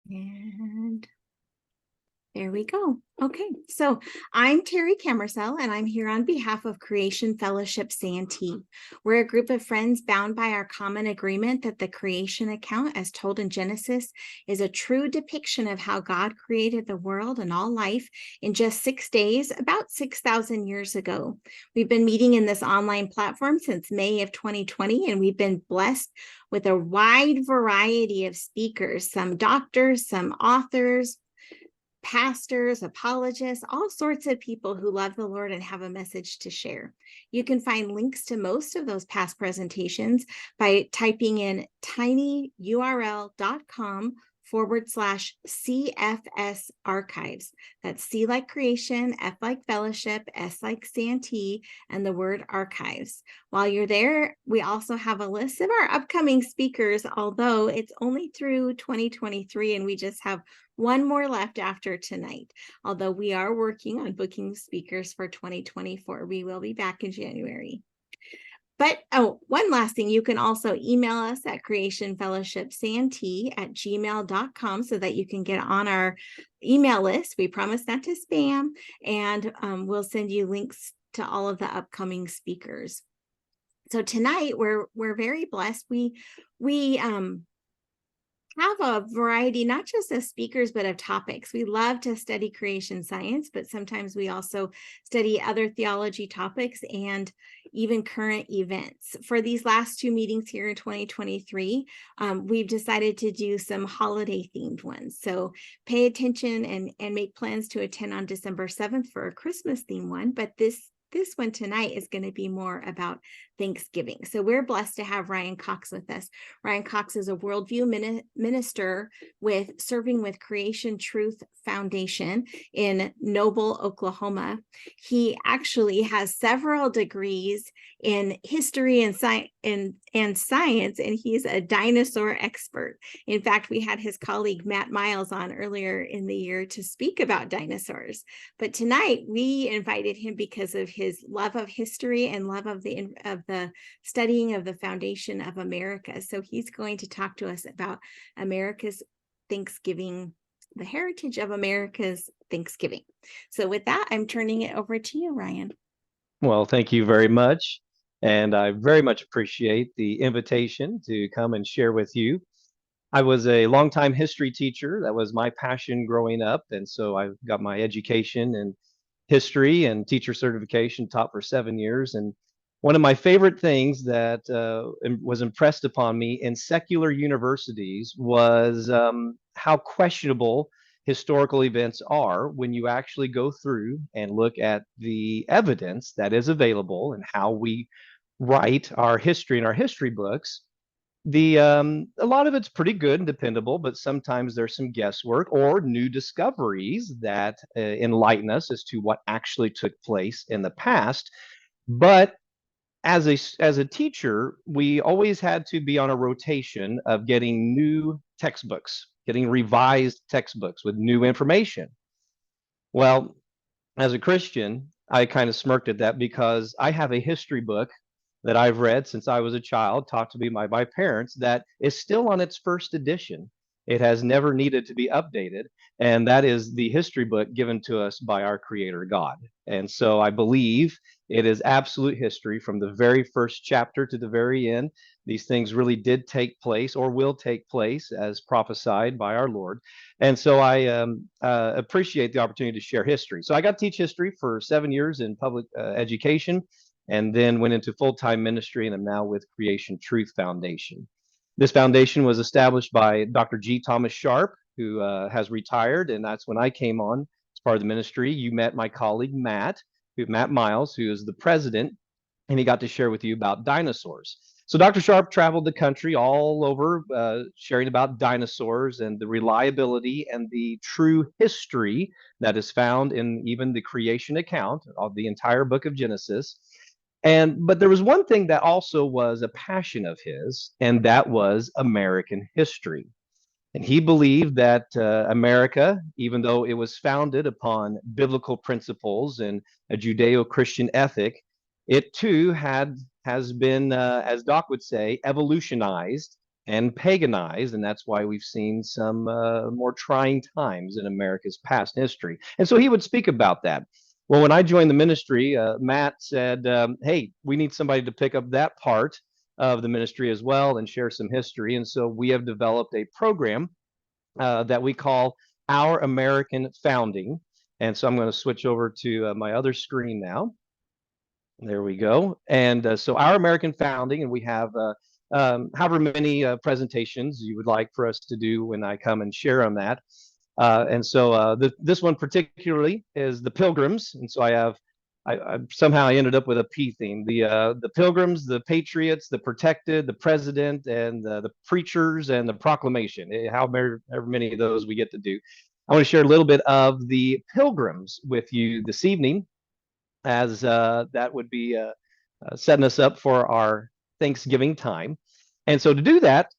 And there we go. Okay, so I'm Terry Camersell, and I'm here on behalf of Creation Fellowship Santee. We're a group of friends bound by our common agreement that the creation account, as told in Genesis, is a true depiction of how God created the world and all life in just 6 days, about 6,000 years ago. We've been meeting in this online platform since May of 2020, and we've been blessed with a wide variety of speakers, some doctors, some authors, pastors, apologists, all sorts of people who love the Lord and have a message to share. You can find links to most of those past presentations by typing in tinyurl.com/CFS archives. That's C like creation, F like fellowship, S like Santee, and the word archives. While you're there, we also have a list of our upcoming speakers, although it's only through 2023 and we just have one more left after tonight. Although we are working on booking speakers for 2024. We will be back in January. But one last thing, you can also email us at creationfellowshipsantee@gmail.com so that you can get on our email list. We promise not to spam, and we'll send you links to all of the upcoming speakers. So tonight we're very blessed. We have a variety, not just of speakers, but of topics. We love to study creation science, but sometimes we also study other theology topics and even current events. For these last two meetings here in 2023, we've decided to do some holiday themed ones. So pay attention and make plans to attend on December 7th for a Christmas themed one. But this one tonight is going to be more about Thanksgiving. So we're blessed to have Ryan Cox with us. Ryan Cox is a worldview minister with serving with Creation Truth Foundation in Noble, Oklahoma. He actually has several degrees in history and science, and he's a dinosaur expert. In fact, we had his colleague Matt Miles on earlier in the year to speak about dinosaurs. But tonight we invited him because of his love of history and love of the studying of the foundation of America. So he's going to talk to us about America's Thanksgiving, the heritage of America's Thanksgiving. So with that, I'm turning it over to you, Ryan. Well, thank you very much. And I very much appreciate the invitation to come and share with you. I was a longtime history teacher. That was my passion growing up. And so I got my education in history and teacher certification, taught for 7 years. And one of my favorite things that was impressed upon me in secular universities was how questionable historical events are when you actually go through and look at the evidence that is available and how we write our history in our history books. The A lot of it's pretty good and dependable, but sometimes there's some guesswork or new discoveries that enlighten us as to what actually took place in the past. But as a teacher, we always had to be on a rotation of getting new textbooks, getting revised textbooks with new information. Well, as a Christian, I kind of smirked at that because I have a history book that I've read since I was a child, taught to me by my parents, that is still on its first edition. It has never needed to be updated. And that is the history book given to us by our Creator God. And so I believe it is absolute history from the very first chapter to the very end. These things really did take place or will take place as prophesied by our Lord. And so I appreciate the opportunity to share history. So I got to teach history for 7 years in public education, and then went into full-time ministry, and I'm now with Creation Truth Foundation. This foundation was established by Dr. G. Thomas Sharp, who has retired, and that's when I came on as part of the ministry. You met my colleague Matt Miles, who is the president, and he got to share with you about dinosaurs. So Dr. Sharp traveled the country all over, sharing about dinosaurs and the reliability and the true history that is found in even the creation account of the entire book of Genesis. But there was one thing that also was a passion of his, and that was American history. And he believed that America, even though it was founded upon biblical principles and a Judeo-Christian ethic, it too has been, as Doc would say, evolutionized and paganized, and that's why we've seen some more trying times in America's past history. And so he would speak about that. Well, when I joined the ministry, Matt said, "Hey, we need somebody to pick up that part of the ministry as well and share some history." And so we have developed a program that we call Our American Founding. And so I'm going to switch over to my other screen now. There we go. And so Our American Founding, and we have however many presentations you would like for us to do when I come and share on that. This one particularly is the Pilgrims, and so I somehow I ended up with a P theme. The Pilgrims, the Patriots, the Protected, the President, and the Preachers, and the Proclamation. However many of those we get to do. I want to share a little bit of the Pilgrims with you this evening, as that would be setting us up for our Thanksgiving time. And so to do that,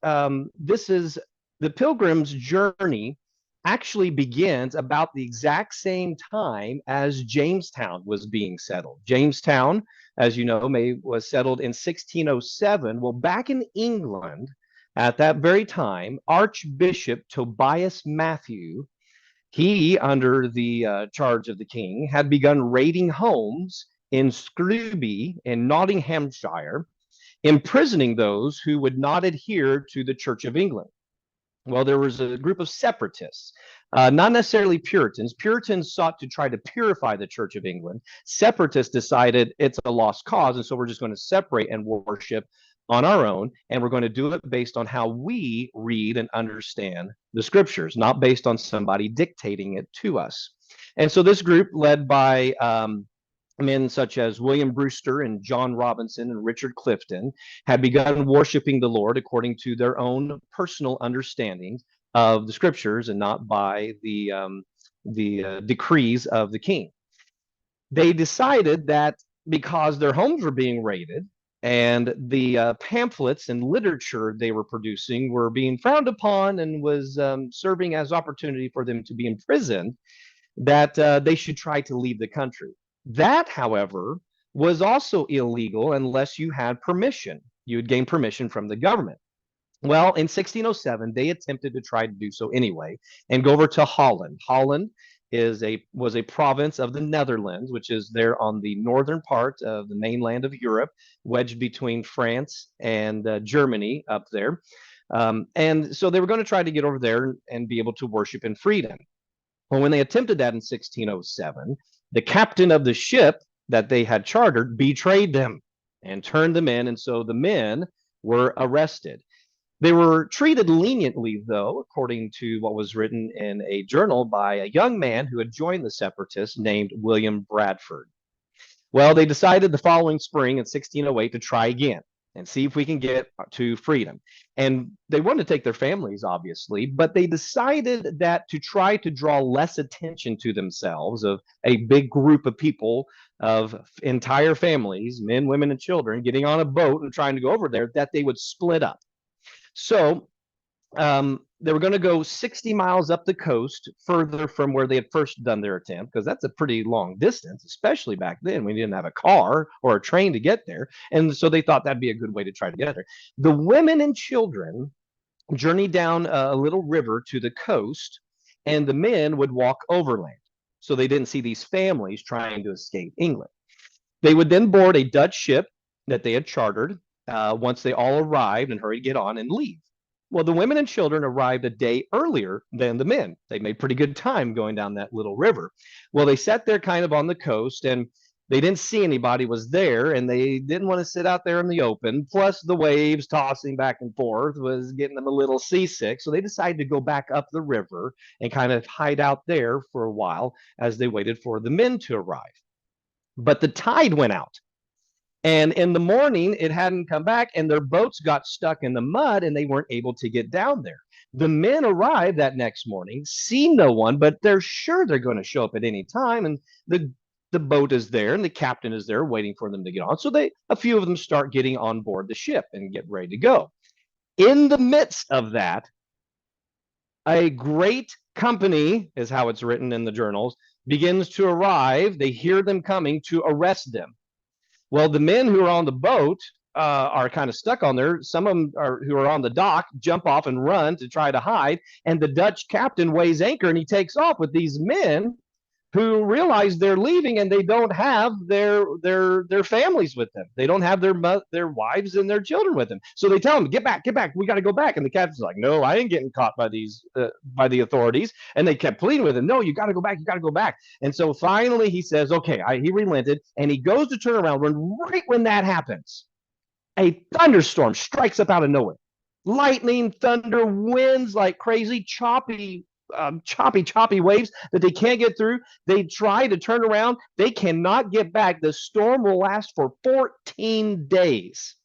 this is the Pilgrim's journey actually begins about the exact same time as Jamestown was being settled. Jamestown, as you know, was settled in 1607. Well, back in England at that very time, Archbishop Tobias Matthew, he, under the charge of the king, had begun raiding homes in Scrooby in Nottinghamshire, imprisoning those who would not adhere to the Church of England. Well, there was a group of separatists, not necessarily Puritans. Puritans sought to try to purify the Church of England. Separatists decided it's a lost cause, and so we're just going to separate and worship on our own, and we're going to do it based on how we read and understand the scriptures, not based on somebody dictating it to us. And so this group, led by men such as William Brewster and John Robinson and Richard Clifton, had begun worshiping the Lord according to their own personal understanding of the scriptures and not by the decrees of the king. They decided that because their homes were being raided and the pamphlets and literature they were producing were being frowned upon and was serving as opportunity for them to be imprisoned, that they should try to leave the country. That, however, was also illegal unless you had permission. You would gain permission from the government. Well, in 1607, they attempted to try to do so anyway and go over to Holland. Holland was a province of the Netherlands, which is there on the northern part of the mainland of Europe, wedged between France and Germany up there. And so they were going to try to get over there and be able to worship in freedom. Well, when they attempted that in 1607, the captain of the ship that they had chartered betrayed them and turned them in, and so the men were arrested. They were treated leniently, though, according to what was written in a journal by a young man who had joined the separatists named William Bradford. Well, they decided the following spring in 1608 to try again and see if we can get to freedom. And they wanted to take their families, obviously, but they decided that to try to draw less attention to themselves, of a big group of people, of entire families, men, women, and children, getting on a boat and trying to go over there, that they would split up. So they were going to go 60 miles up the coast, further from where they had first done their attempt, because that's a pretty long distance, especially back then when you didn't have a car or a train to get there. And so they thought that'd be a good way to try to get there. The women and children journeyed down a little river to the coast, and the men would walk overland. So they didn't see these families trying to escape England. They would then board a Dutch ship that they had chartered once they all arrived and hurried to get on and leave. Well, the women and children arrived a day earlier than the men. They made pretty good time going down that little river. Well, they sat there kind of on the coast, and they didn't see anybody was there, and they didn't want to sit out there in the open. Plus, the waves tossing back and forth was getting them a little seasick. So they decided to go back up the river and kind of hide out there for a while as they waited for the men to arrive. But the tide went out. And in the morning, it hadn't come back, and their boats got stuck in the mud, and they weren't able to get down there. The men arrived that next morning, see no one, but they're sure they're going to show up at any time. And the boat is there, and the captain is there waiting for them to get on. So a few of them start getting on board the ship and get ready to go. In the midst of that, a great company, is how it's written in the journals, begins to arrive. They hear them coming to arrest them. Well, the men who are on the boat are kind of stuck on there. Some of them who are on the dock jump off and run to try to hide, and the Dutch captain weighs anchor and he takes off with these men who realize they're leaving and they don't have their families with them. They don't have their wives and their children with them. So they tell them, get back, we got to go back. And the captain's like, no, I ain't getting caught by the authorities. And they kept pleading with him, no, you got to go back, And so finally he says, okay, he relented, and he goes to turn around. Right when that happens, a thunderstorm strikes up out of nowhere. Lightning, thunder, winds like crazy, choppy waves that they can't get through. They try to turn around. They cannot get back. The storm will last for 14 days.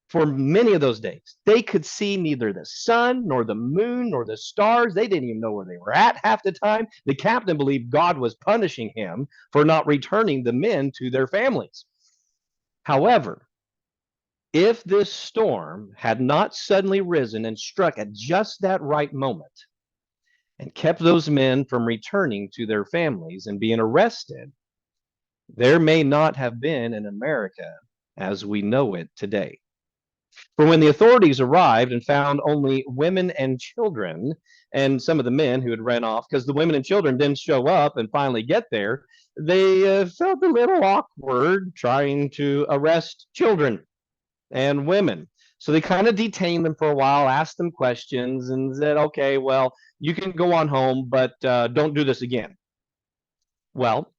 For many of those days, they could see neither the sun nor the moon nor the stars. They didn't even know where they were at half the time. The captain believed God was punishing him for not returning the men to their families. However, if this storm had not suddenly risen and struck at just that right moment, and kept those men from returning to their families and being arrested, there may not have been an America as we know it today. For when the authorities arrived and found only women and children, and some of the men who had ran off, because the women and children didn't show up and finally get there, they felt a little awkward trying to arrest children and women. So they kind of detained them for a while, asked them questions, and said, okay, well, you can go on home, but don't do this again. Well,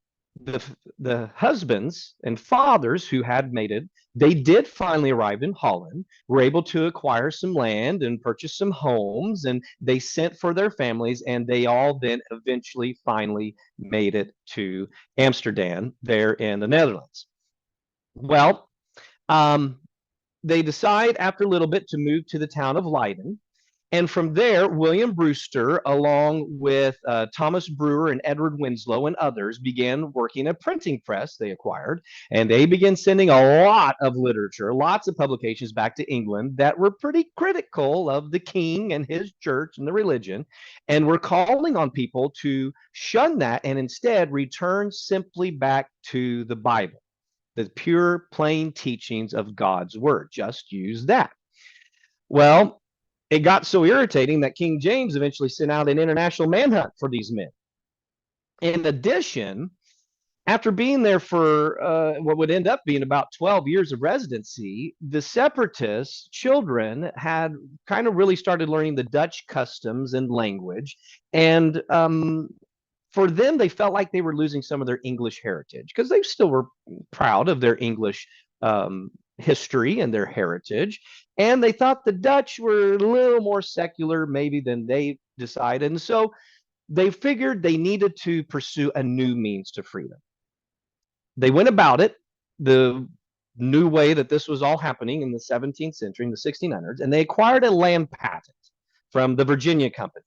the husbands and fathers who had made it, they did finally arrive in Holland, were able to acquire some land and purchase some homes, and they sent for their families, and they all then eventually finally made it to Amsterdam there in the Netherlands. Well, they decide after a little bit to move to the town of Leiden. And from there, William Brewster, along with Thomas Brewer and Edward Winslow and others, began working a printing press they acquired. And they began sending a lot of literature, lots of publications back to England that were pretty critical of the king and his church and the religion, and were calling on people to shun that and instead return simply back to the Bible, the pure, plain teachings of God's word. Just use that. Well, it got so irritating that King James eventually sent out an international manhunt for these men. In addition, after being there for what would end up being about 12 years of residency, the separatists' children had kind of really started learning the Dutch customs and language. And for them, they felt like they were losing some of their English heritage, because they still were proud of their English history and their heritage. And they thought the Dutch were a little more secular maybe than they decided. And so they figured they needed to pursue a new means to freedom. They went about it the new way that this was all happening in the 17th century, in the 1600s, and they acquired a land patent from the Virginia Company,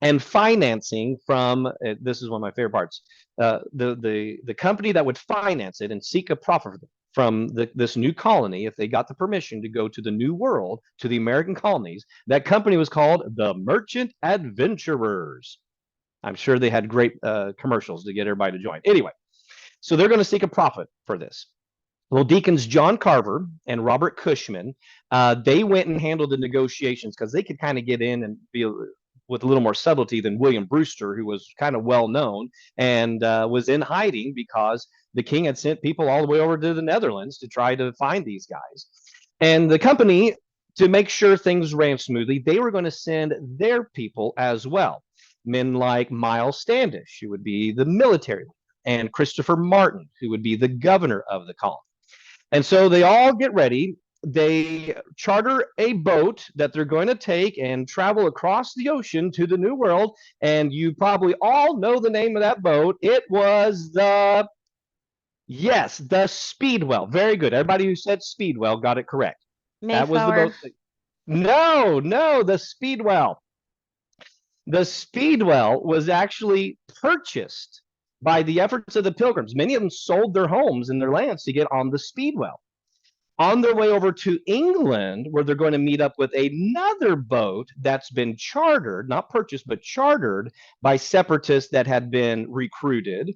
and financing from, this is one of my favorite parts, the company that would finance it and seek a profit from this new colony, if they got the permission to go to the New World, to the American colonies, that company was called the Merchant Adventurers. I'm sure they had great commercials to get everybody to join. Anyway, so they're going to seek a profit for this. Well, Deacons John Carver and Robert Cushman, they went and handled the negotiations, because they could kind of get in and be with a little more subtlety than William Brewster, who was kind of well known and was in hiding because the king had sent people all the way over to the Netherlands to try to find these guys. And the company, to make sure things ran smoothly, they were going to send their people as well. Men like Miles Standish, who would be the military leader, and Christopher Martin, who would be the governor of the colony. And so they all get ready. They charter a boat that they're going to take and travel across the ocean to the New World. And you probably all know the name of that boat. It was the Speedwell. Very good. Everybody who said Speedwell got it correct. Mayflower. That was the boat. No, the Speedwell. The Speedwell was actually purchased by the efforts of the Pilgrims. Many of them sold their homes and their lands to get on the Speedwell. On their way over to England, where they're going to meet up with another boat that's been chartered, not purchased, but chartered by separatists that had been recruited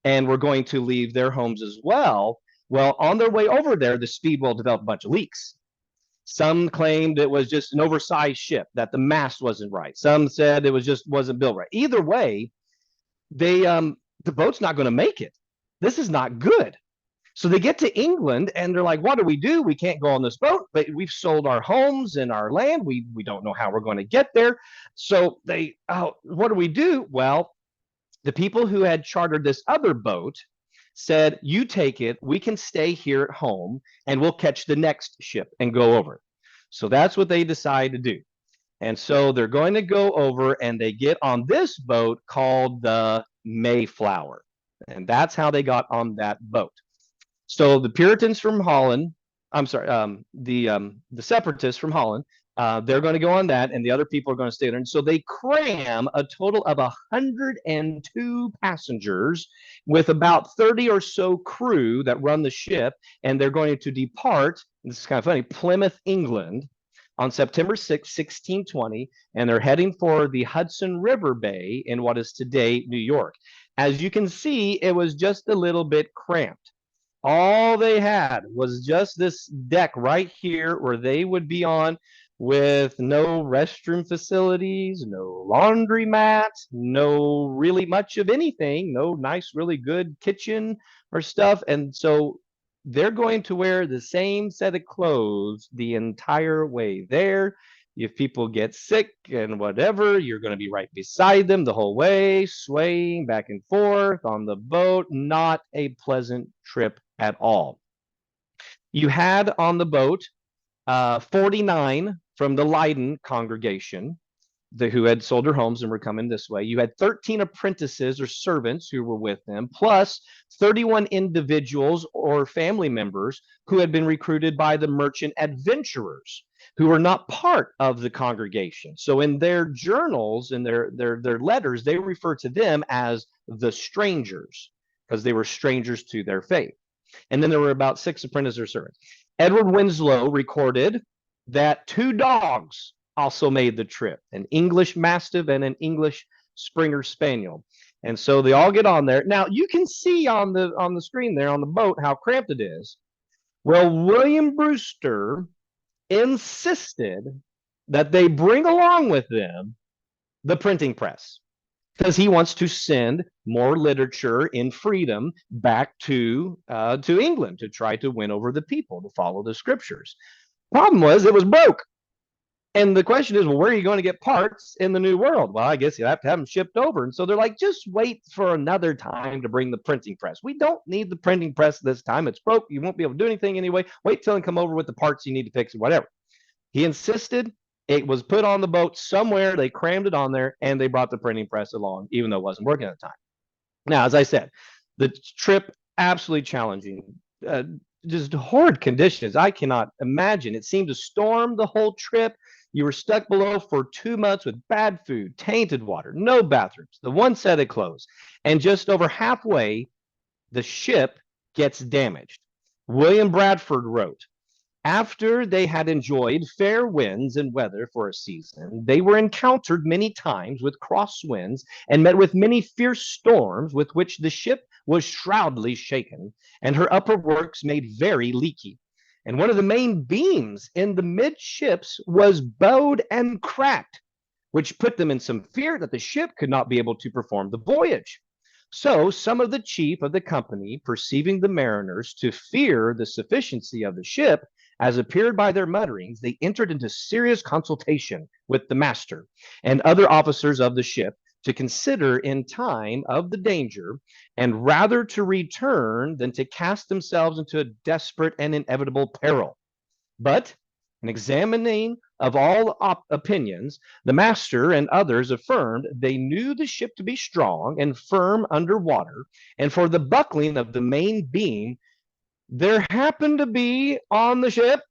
and were going to leave their homes as well. Well, on their way over there, the Speedwell developed a bunch of leaks. Some claimed it was just an oversized ship, that the mast wasn't right. Some said it was just wasn't built right. Either way, the boat's not going to make it. This is not good. So they get to England and they're like, what do? We can't go on this boat, but we've sold our homes and our land. We don't know how we're going to get there. So what do we do? Well, the people who had chartered this other boat said, you take it, we can stay here at home and we'll catch the next ship and go over. So that's what they decide to do. And so they're going to go over and they get on this boat called the Mayflower. And that's how they got on that boat. So the Puritans from Holland, I'm sorry, the separatists from Holland, they're going to go on that, and the other people are going to stay there. And so they cram a total of 102 passengers with about 30 or so crew that run the ship, and they're going to depart, this is kind of funny, Plymouth, England, on September 6, 1620, and they're heading for the Hudson River Bay in what is today New York. As you can see, it was just a little bit cramped. All they had was just this deck right here where they would be on, with no restroom facilities, no laundry mats, no really much of anything, no nice, really good kitchen or stuff. And so they're going to wear the same set of clothes the entire way there. If people get sick and whatever, you're going to be right beside them the whole way, swaying back and forth on the boat. Not a pleasant trip at all. You had on the boat 49 from the Leiden congregation who had sold their homes and were coming this way. You had 13 apprentices or servants who were with them, plus 31 individuals or family members who had been recruited by the merchant adventurers who were not part of the congregation. So in their journals and their letters, they refer to them as the strangers because they were strangers to their faith. And then there were about 6 apprentices or servants. Edward Winslow recorded that 2 dogs also made the trip, an English Mastiff and an English Springer Spaniel. And so they all get on there. Now you can see on the screen there on the boat how cramped it is. Well, William Brewster insisted that they bring along with them the printing press, because he wants to send more literature in freedom back to England to try to win over the people to follow the scriptures. Problem was, it was broke. And the question is, well, where are you going to get parts in the New World? Well, I guess you have to have them shipped over. And so they're like, just wait for another time to bring the printing press. We don't need the printing press this time. It's broke. You won't be able to do anything anyway. Wait till they come over with the parts you need to fix it, whatever. He insisted. It was put on the boat somewhere. They crammed it on there, and they brought the printing press along, even though it wasn't working at the time. Now, as I said, the trip, absolutely challenging. Just horrid conditions. I cannot imagine. It seemed to storm the whole trip. You were stuck below for 2 months with bad food, tainted water, no bathrooms, the one set of clothes. And just over halfway, the ship gets damaged. William Bradford wrote, after they had enjoyed fair winds and weather for a season, they were encountered many times with cross winds and met with many fierce storms, with which the ship was shroudly shaken, and her upper works made very leaky. And one of the main beams in the midships was bowed and cracked, which put them in some fear that the ship could not be able to perform the voyage. So some of the chief of the company, perceiving the mariners to fear the sufficiency of the ship, as appeared by their mutterings, they entered into serious consultation with the master and other officers of the ship to consider in time of the danger, and rather to return than to cast themselves into a desperate and inevitable peril. But in examining of all opinions, the master and others affirmed they knew the ship to be strong and firm under water, and for the buckling of the main beam, there happened to be on the ship,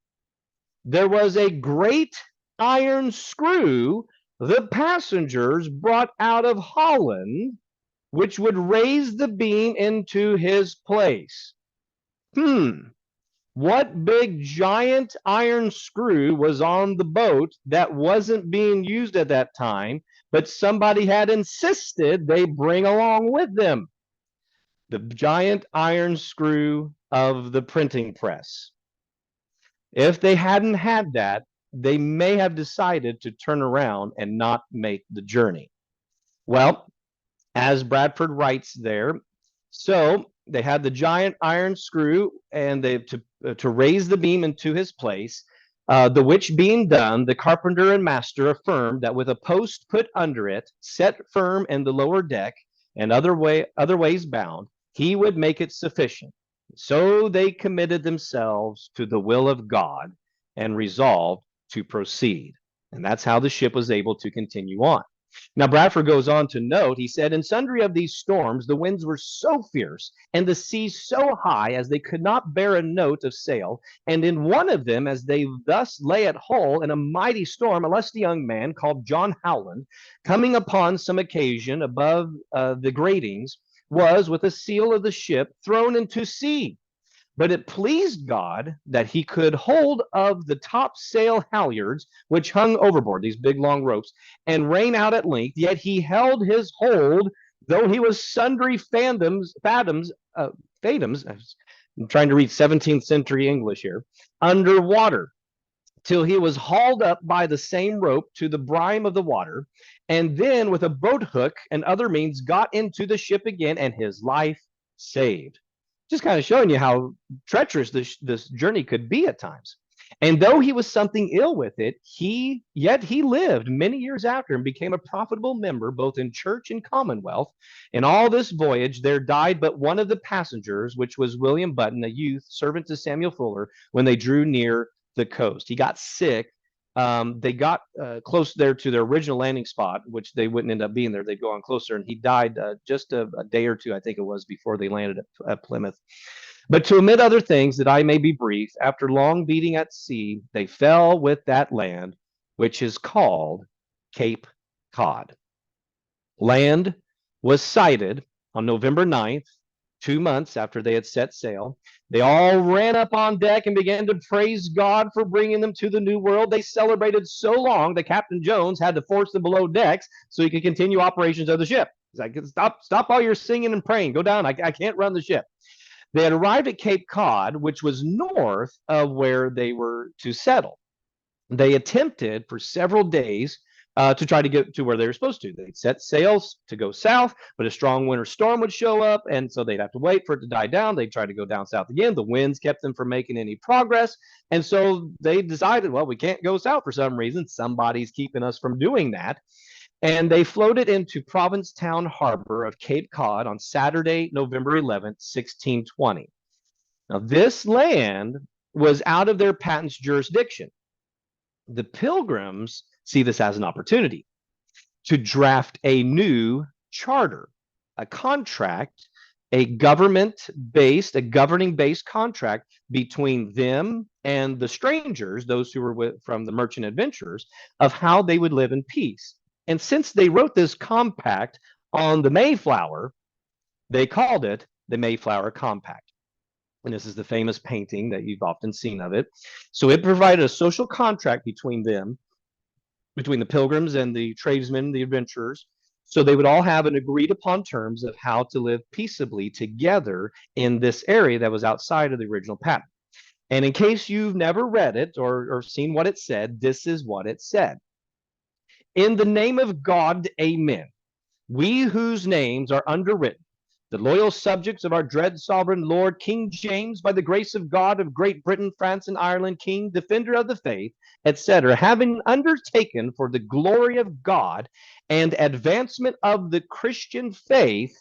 there was a great iron screw the passengers brought out of Holland, which would raise the beam into his place. What big giant iron screw was on the boat that wasn't being used at that time, but somebody had insisted they bring along with them? The giant iron screw of the printing press. If they hadn't had that, they may have decided to turn around and not make the journey. Well, as Bradford writes there, so they had the giant iron screw and they to raise the beam into his place. The which being done, the carpenter and master affirmed that with a post put under it, set firm in the lower deck, and other ways bound, he would make it sufficient. So they committed themselves to the will of God and resolved to proceed. And that's how the ship was able to continue on. Now, Bradford goes on to note, he said, in sundry of these storms, the winds were so fierce and the seas so high as they could not bear a note of sail. And in one of them, as they thus lay at Hull in a mighty storm, a lusty young man called John Howland, coming upon some occasion above the gratings, was with a seal of the ship thrown into sea. But it pleased God that he could hold of the topsail halyards, which hung overboard, these big long ropes, and rein out at length. Yet he held his hold, though he was sundry fathoms, I'm trying to read 17th century English here, underwater, till he was hauled up by the same rope to the brine of the water, and then with a boat hook and other means got into the ship again, and his life saved. Just kind of showing you how treacherous this journey could be at times. And though he was something ill with it, yet he lived many years after and became a profitable member both in church and commonwealth. In all this voyage there died but one of the passengers, which was William Button, a youth servant to Samuel Fuller, when they drew near the coast. He got sick. They got close there to their original landing spot, which they wouldn't end up being there. They'd go on closer, and he died just a day or two, I think it was, before they landed at Plymouth. But to omit other things, that I may be brief, after long beating at sea, they fell with that land, which is called Cape Cod. Land was sighted on November 9th, 2 months after they had set sail. They all ran up on deck and began to praise God for bringing them to the New World. They celebrated so long that Captain Jones had to force them below decks so he could continue operations of the ship. He's like, stop all your singing and praying. Go down. I can't run the ship. They had arrived at Cape Cod, which was north of where they were to settle. They attempted for several days to try to get to where they were supposed to. They'd set sails to go south, but a strong winter storm would show up, and so they'd have to wait for it to die down. They'd try to go down south again. The winds kept them from making any progress, and so they decided, well, we can't go south for some reason. Somebody's keeping us from doing that. And they floated into Provincetown Harbor of Cape Cod on Saturday, November 11th, 1620. Now, this land was out of their patent's jurisdiction. The Pilgrims see this as an opportunity to draft a new charter, a contract, a governing-based contract between them and the strangers, those who were from the merchant adventurers, of how they would live in peace. And since they wrote this compact on the Mayflower, they called it the Mayflower Compact. And this is the famous painting that you've often seen of it. So it provided a social contract between them, between the Pilgrims and the tradesmen, the adventurers, so they would all have an agreed upon terms of how to live peaceably together in this area that was outside of the original patent. And in case you've never read it or seen what it said, this is what it said. In the name of God, amen. We whose names are underwritten, the loyal subjects of our dread sovereign Lord King James, by the grace of God of Great Britain, France, and Ireland, King, defender of the faith, etc., having undertaken for the glory of God and advancement of the Christian faith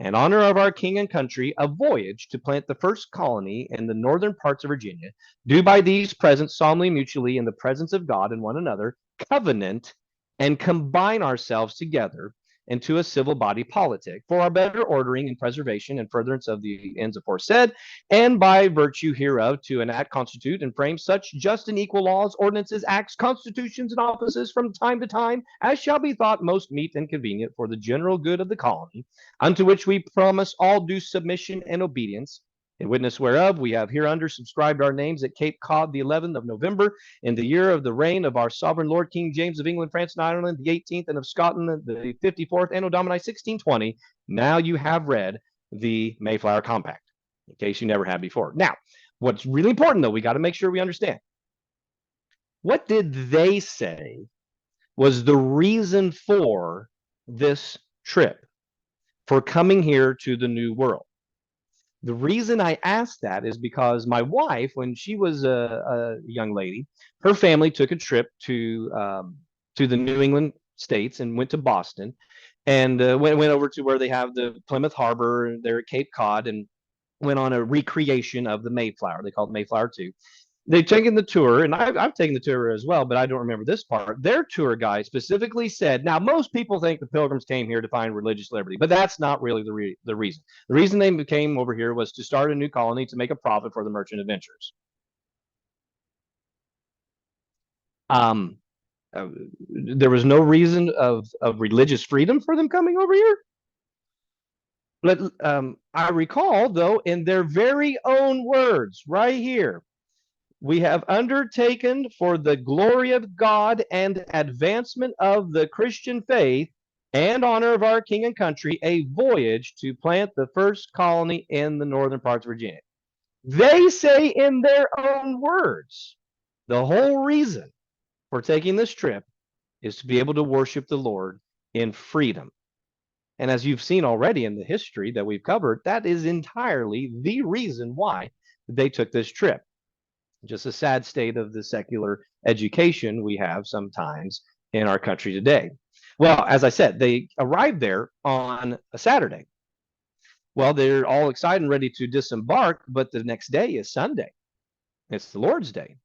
and honor of our king and country, a voyage to plant the first colony in the northern parts of Virginia, do by these present solemnly mutually in the presence of God and one another, covenant and combine ourselves together into a civil body politic for our better ordering and preservation and furtherance of the ends aforesaid, and by virtue hereof to enact, constitute, and frame such just and equal laws, ordinances, acts, constitutions, and offices from time to time as shall be thought most meet and convenient for the general good of the colony, unto which we promise all due submission and obedience. In witness whereof, we have hereunder subscribed our names at Cape Cod the 11th of November, in the year of the reign of our sovereign Lord King James of England, France, and Ireland, the 18th, and of Scotland, the 54th, Anno Domini 1620. Now you have read the Mayflower Compact. in case you never had before. Now, what's really important, though, we got to make sure we understand. What did they say was the reason for this trip, for coming here to the New World? The reason I asked that is because my wife, when she was a young lady, her family took a trip to the New England states and went to Boston, and went over to where they have the Plymouth Harbor there at Cape Cod, and went on a recreation of the Mayflower. They call it Mayflower 2. They've taken the tour, and I've taken the tour as well, but I don't remember this part. Their tour guide specifically said, now, most people think the Pilgrims came here to find religious liberty, but that's not really the reason. The reason they came over here was to start a new colony to make a profit for the merchant adventurers. There was no reason of religious freedom for them coming over here. But I recall, though, in their very own words, right here, we have undertaken for the glory of God and advancement of the Christian faith and honor of our king and country, a voyage to plant the first colony in the northern parts of Virginia. They say in their own words, the whole reason for taking this trip is to be able to worship the Lord in freedom. And as you've seen already in the history that we've covered, that is entirely the reason why they took this trip. Just a sad state of the secular education we have sometimes in our country today. Well, as I said, they arrived there on a Saturday. Well, they're all excited and ready to disembark, but the next day is Sunday. It's the Lord's Day.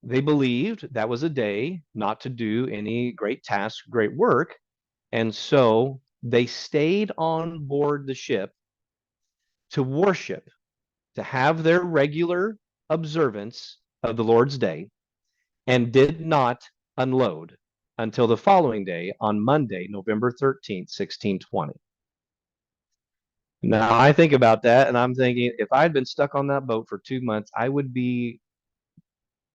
They believed that was a day not to do any great task, great work, and so they stayed on board the ship to worship, to have their regular observance of the Lord's Day, and did not unload until the following day on Monday, November 13th, 1620. Now, I think about that, and I'm thinking, if I'd been stuck on that boat for 2 months, I would be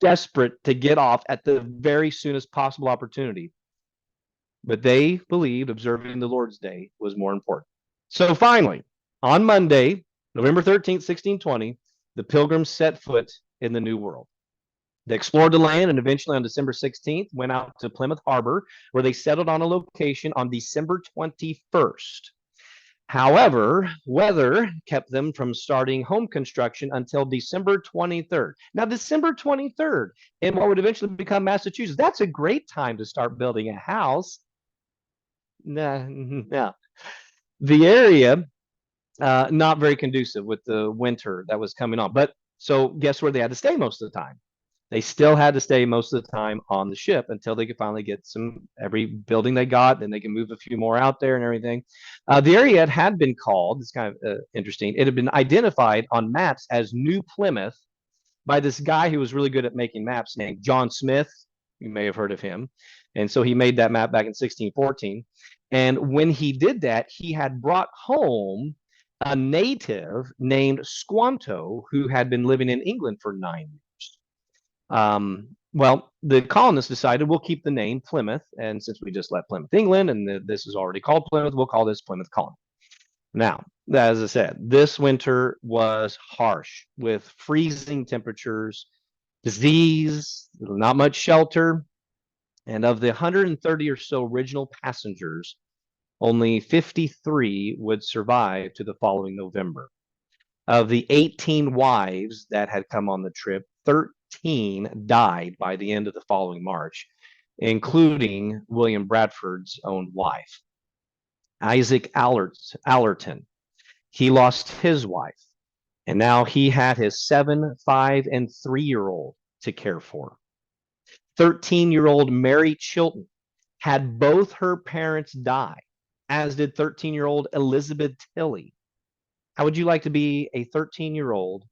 desperate to get off at the very soonest possible opportunity. But they believed observing the Lord's Day was more important. So finally, on Monday, November 13th, 1620, the Pilgrims set foot in the New World. They explored the land, and eventually on December 16th went out to Plymouth Harbor, where they settled on a location on December 21st. However, weather kept them from starting home construction until December 23rd. Now, December 23rd, in what would eventually become Massachusetts, that's a great time to start building a house. No. The area, not very conducive with the winter that was coming on. But so guess where they had to stay most of the time? They still had to stay most of the time on the ship until they could finally get every building they got, then they can move a few more out there and everything. The area had been called, it's kind of interesting, it had been identified on maps as New Plymouth by this guy who was really good at making maps named John Smith. You may have heard of him. And so he made that map back in 1614. And when he did that, he had brought home a native named Squanto who had been living in England for 9 years. Well, the colonists decided we'll keep the name Plymouth, and since we just left Plymouth, England, and this is already called Plymouth, we'll call this Plymouth Colony. Now, as I said, this winter was harsh with freezing temperatures, disease, not much shelter, and of the 130 or so original passengers, only 53 would survive to the following November. Of the 18 wives that had come on the trip, 13 died by the end of the following March, including William Bradford's own wife. Isaac Allerton, he lost his wife, and now he had his 7, 5, and 3-year-old to care for. 13-year-old Mary Chilton had both her parents die, as did 13-year-old Elizabeth Tilley. How would you like to be a 13-year-old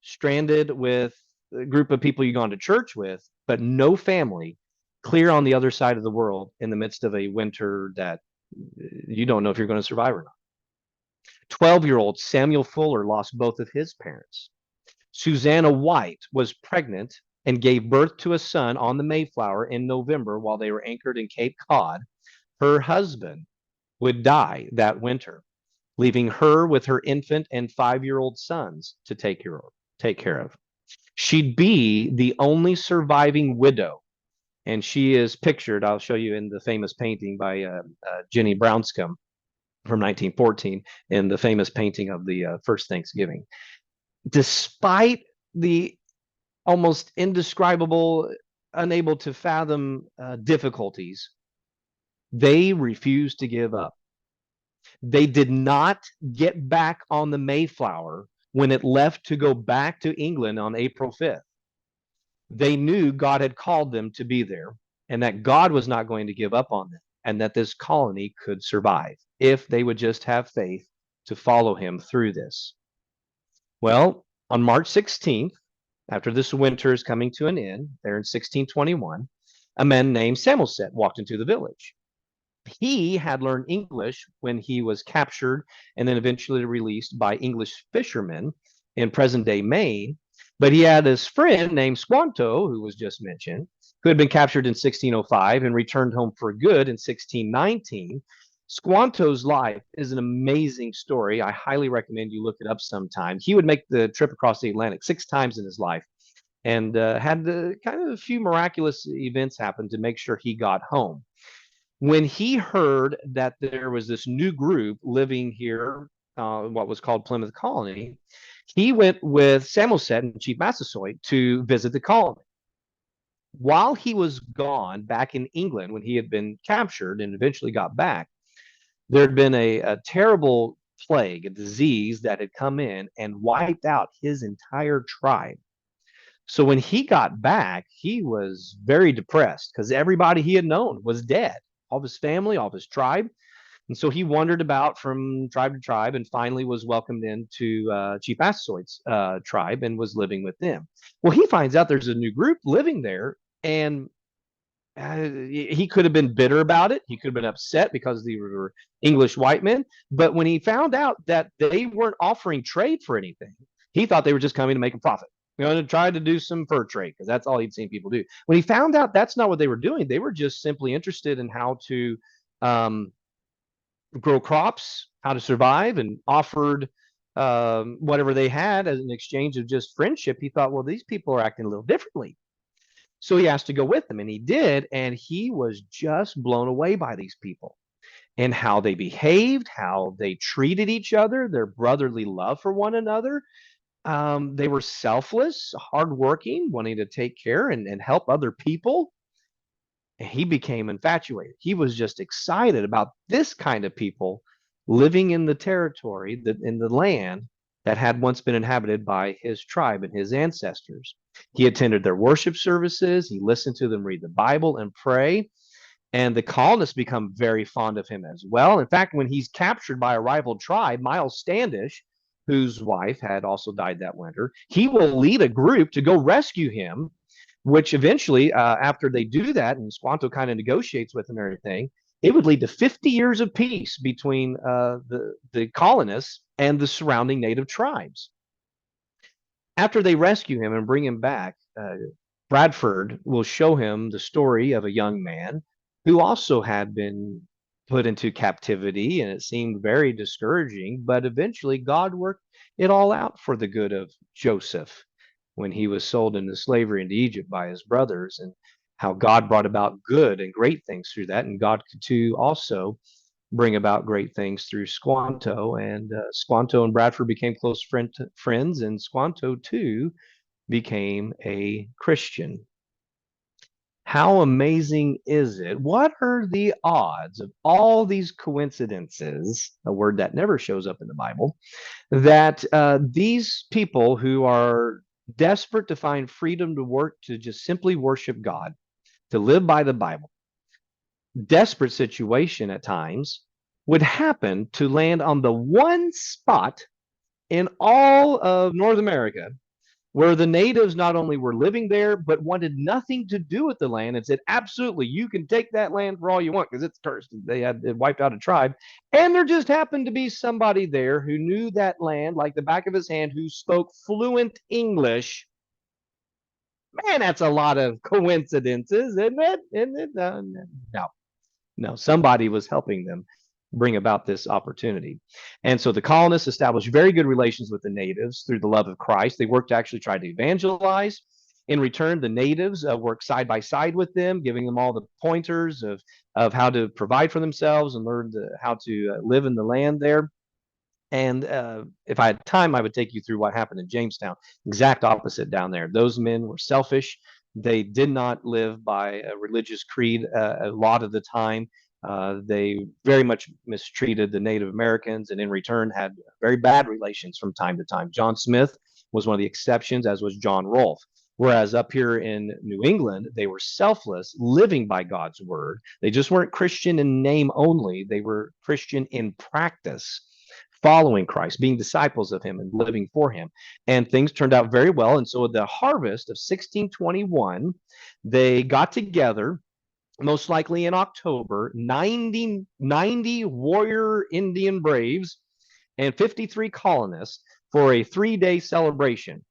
stranded with a group of people you've gone to church with, but no family, clear on the other side of the world in the midst of a winter that you don't know if you're going to survive or not? 12-year-old Samuel Fuller lost both of his parents. Susanna White was pregnant and gave birth to a son on the Mayflower in November while they were anchored in Cape Cod. Her husband would die that winter. leaving her with her infant and 5-year-old sons to take care of. She'd be the only surviving widow, and she is pictured, I'll show you in the famous painting by Jenny Brownscombe from 1914, in the famous painting of the first Thanksgiving. Despite the almost indescribable, unable to fathom difficulties, they refused to give up. They did not get back on the Mayflower when it left to go back to England on April 5th. They knew God had called them to be there, and that God was not going to give up on them, and that this colony could survive if they would just have faith to follow him through this. Well, on March 16th, after this winter is coming to an end, there in 1621, a man named Samoset walked into the village. He had learned English when he was captured and then eventually released by English fishermen in present-day Maine. But he had his friend named Squanto, who was just mentioned, who had been captured in 1605 and returned home for good in 1619. Squanto's life is an amazing story. I highly recommend you look it up sometime. He would make the trip across the Atlantic 6 times in his life, and had kind of a few miraculous events happen to make sure he got home. When he heard that there was this new group living here, what was called Plymouth Colony, he went with Samoset and Chief Massasoit to visit the colony. While he was gone back in England, when he had been captured and eventually got back, there had been a terrible plague, a disease that had come in and wiped out his entire tribe. So when he got back, he was very depressed because everybody he had known was dead, all of his family, all of his tribe. And so he wandered about from tribe to tribe and finally was welcomed into Chief Massasoit's tribe and was living with them. Well, he finds out there's a new group living there, and he could have been bitter about it. He could have been upset because they were English white men. But when he found out that they weren't offering trade for anything, he thought they were just coming to make a profit. To try to do some fur trade, because that's all he'd seen people do. When he found out that's not what they were doing, they were just simply interested in how to grow crops, how to survive, and offered whatever they had as an exchange of just friendship. He thought, well, these people are acting a little differently. So he asked to go with them, and he did, and he was just blown away by these people and how they behaved, how they treated each other, their brotherly love for one another. They were selfless, hardworking, wanting to take care and help other people. And he became infatuated. He was just excited about this kind of people living in the territory, in the land that had once been inhabited by his tribe and his ancestors. He attended their worship services. He listened to them read the Bible and pray. And the colonists become very fond of him as well. In fact, when he's captured by a rival tribe, Miles Standish, whose wife had also died that winter, he will lead a group to go rescue him, which eventually, after they do that, and Squanto kind of negotiates with him and everything, it would lead to 50 years of peace between the colonists and the surrounding native tribes. After they rescue him and bring him back, Bradford will show him the story of a young man who also had been put into captivity, and it seemed very discouraging, but eventually God worked it all out for the good of Joseph when he was sold into slavery into Egypt by his brothers, and how God brought about good and great things through that, and God could too also bring about great things through Squanto, and Squanto and Bradford became close friends, and Squanto too became a Christian. How amazing is it? What are the odds of all these coincidences, a word that never shows up in the Bible, that these people who are desperate to find freedom to work, to just simply worship God, to live by the Bible, desperate situation at times, would happen to land on the one spot in all of North America where the natives not only were living there, but wanted nothing to do with the land and said, absolutely, you can take that land for all you want because it's cursed. They had wiped out a tribe. And there just happened to be somebody there who knew that land like the back of his hand, who spoke fluent English. Man, that's a lot of coincidences, isn't it? No, somebody was helping them. bring about this opportunity. And so the colonists established very good relations with the natives through the love of Christ. They worked to actually try to evangelize. In return, the natives worked side by side with them, giving them all the pointers of how to provide for themselves and learn how to live in the land there. And if I had time, I would take you through what happened in Jamestown. Exact opposite down there. Those men were selfish. They did not live by a religious creed a lot of the time. They very much mistreated the Native Americans and in return had very bad relations from time to time. John Smith was one of the exceptions, as was John Rolfe. Whereas up here in New England, they were selfless, living by God's word. They just weren't Christian in name only, they were Christian in practice, following Christ, being disciples of him and living for him. And things turned out very well. And so at the harvest of 1621, they got together, most likely in October, 90 warrior Indian braves and 53 colonists for a 3-day celebration.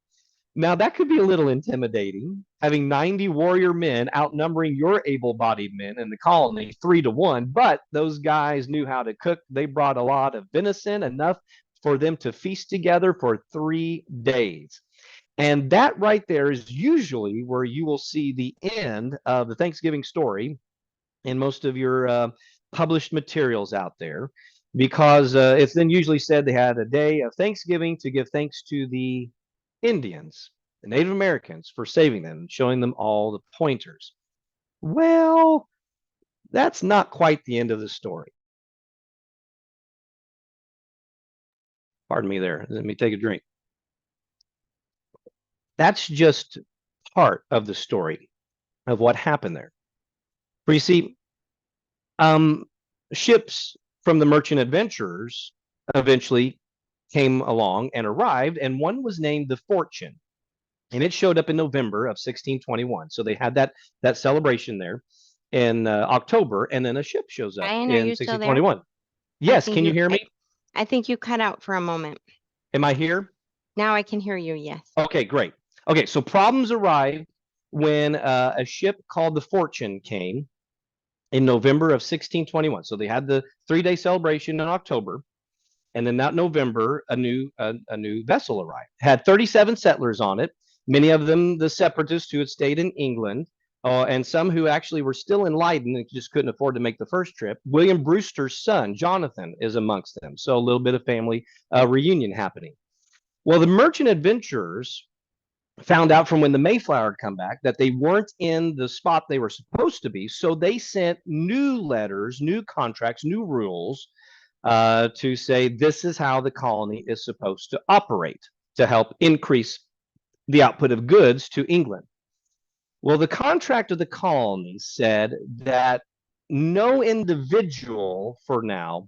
Now, that could be a little intimidating, having 90 warrior men outnumbering your able-bodied men in the colony 3-1, but those guys knew how to cook. They brought a lot of venison, enough for them to feast together for 3 days. And that right there is usually where you will see the end of the Thanksgiving story in most of your published materials out there, because it's then usually said they had a day of Thanksgiving to give thanks to the Indians, the Native Americans, for saving them, showing them all the pointers. Well, that's not quite the end of the story. Pardon me there. Let me take a drink. That's just part of the story of what happened there. For you see, ships from the merchant adventurers eventually came along and arrived, and one was named the Fortune. And it showed up in November of 1621. So they had that celebration there in October, and then a ship shows up Ryan, are in you still there? 1621. Yes, can you hear me? I think you cut out for a moment. Am I here? Now I can hear you, yes. Okay, great. Okay, so problems arrived when a ship called the Fortune came in November of 1621. So they had the 3-day celebration in October, and then that November, a new vessel arrived. Had 37 settlers on it, many of them the separatists who had stayed in England, and some who actually were still in Leiden and just couldn't afford to make the first trip. William Brewster's son, Jonathan, is amongst them. So a little bit of family reunion happening. Well, the merchant adventurers found out from when the Mayflower had come back that they weren't in the spot they were supposed to be. So they sent new letters, new contracts, new rules to say this is how the colony is supposed to operate to help increase the output of goods to England. Well, the contract of the colony said that no individual for now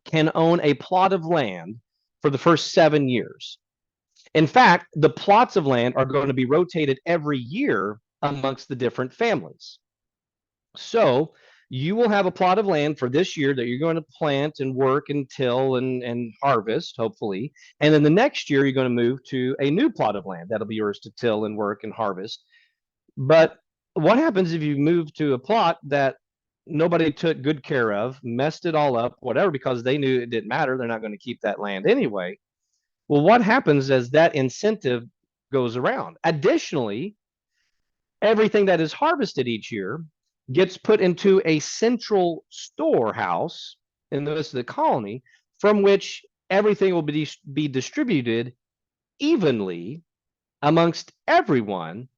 can own a plot of land for the first 7 years. In fact, the plots of land are going to be rotated every year amongst the different families. So you will have a plot of land for this year that you're going to plant and work and till and harvest, hopefully. And then the next year, you're going to move to a new plot of land that'll be yours to till and work and harvest. But what happens if you move to a plot that nobody took good care of, messed it all up, whatever, because they knew it didn't matter, they're not going to keep that land anyway? Well, what happens as that incentive goes around? Additionally, everything that is harvested each year gets put into a central storehouse in the rest of the colony, from which everything will be distributed evenly amongst everyone,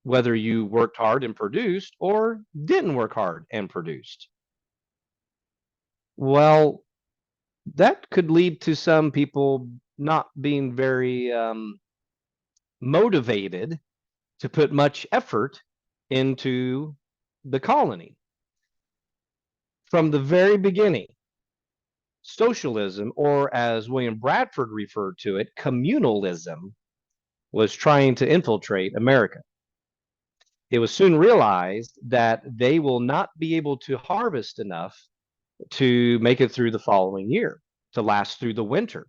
whether you worked hard and produced or didn't work hard and produced. Well, that could lead to some people not being very motivated to put much effort into the colony. From the very beginning, socialism, or as William Bradford referred to it, communalism, was trying to infiltrate America. It was soon realized that they will not be able to harvest enough to make it through the following year, to last through the winter.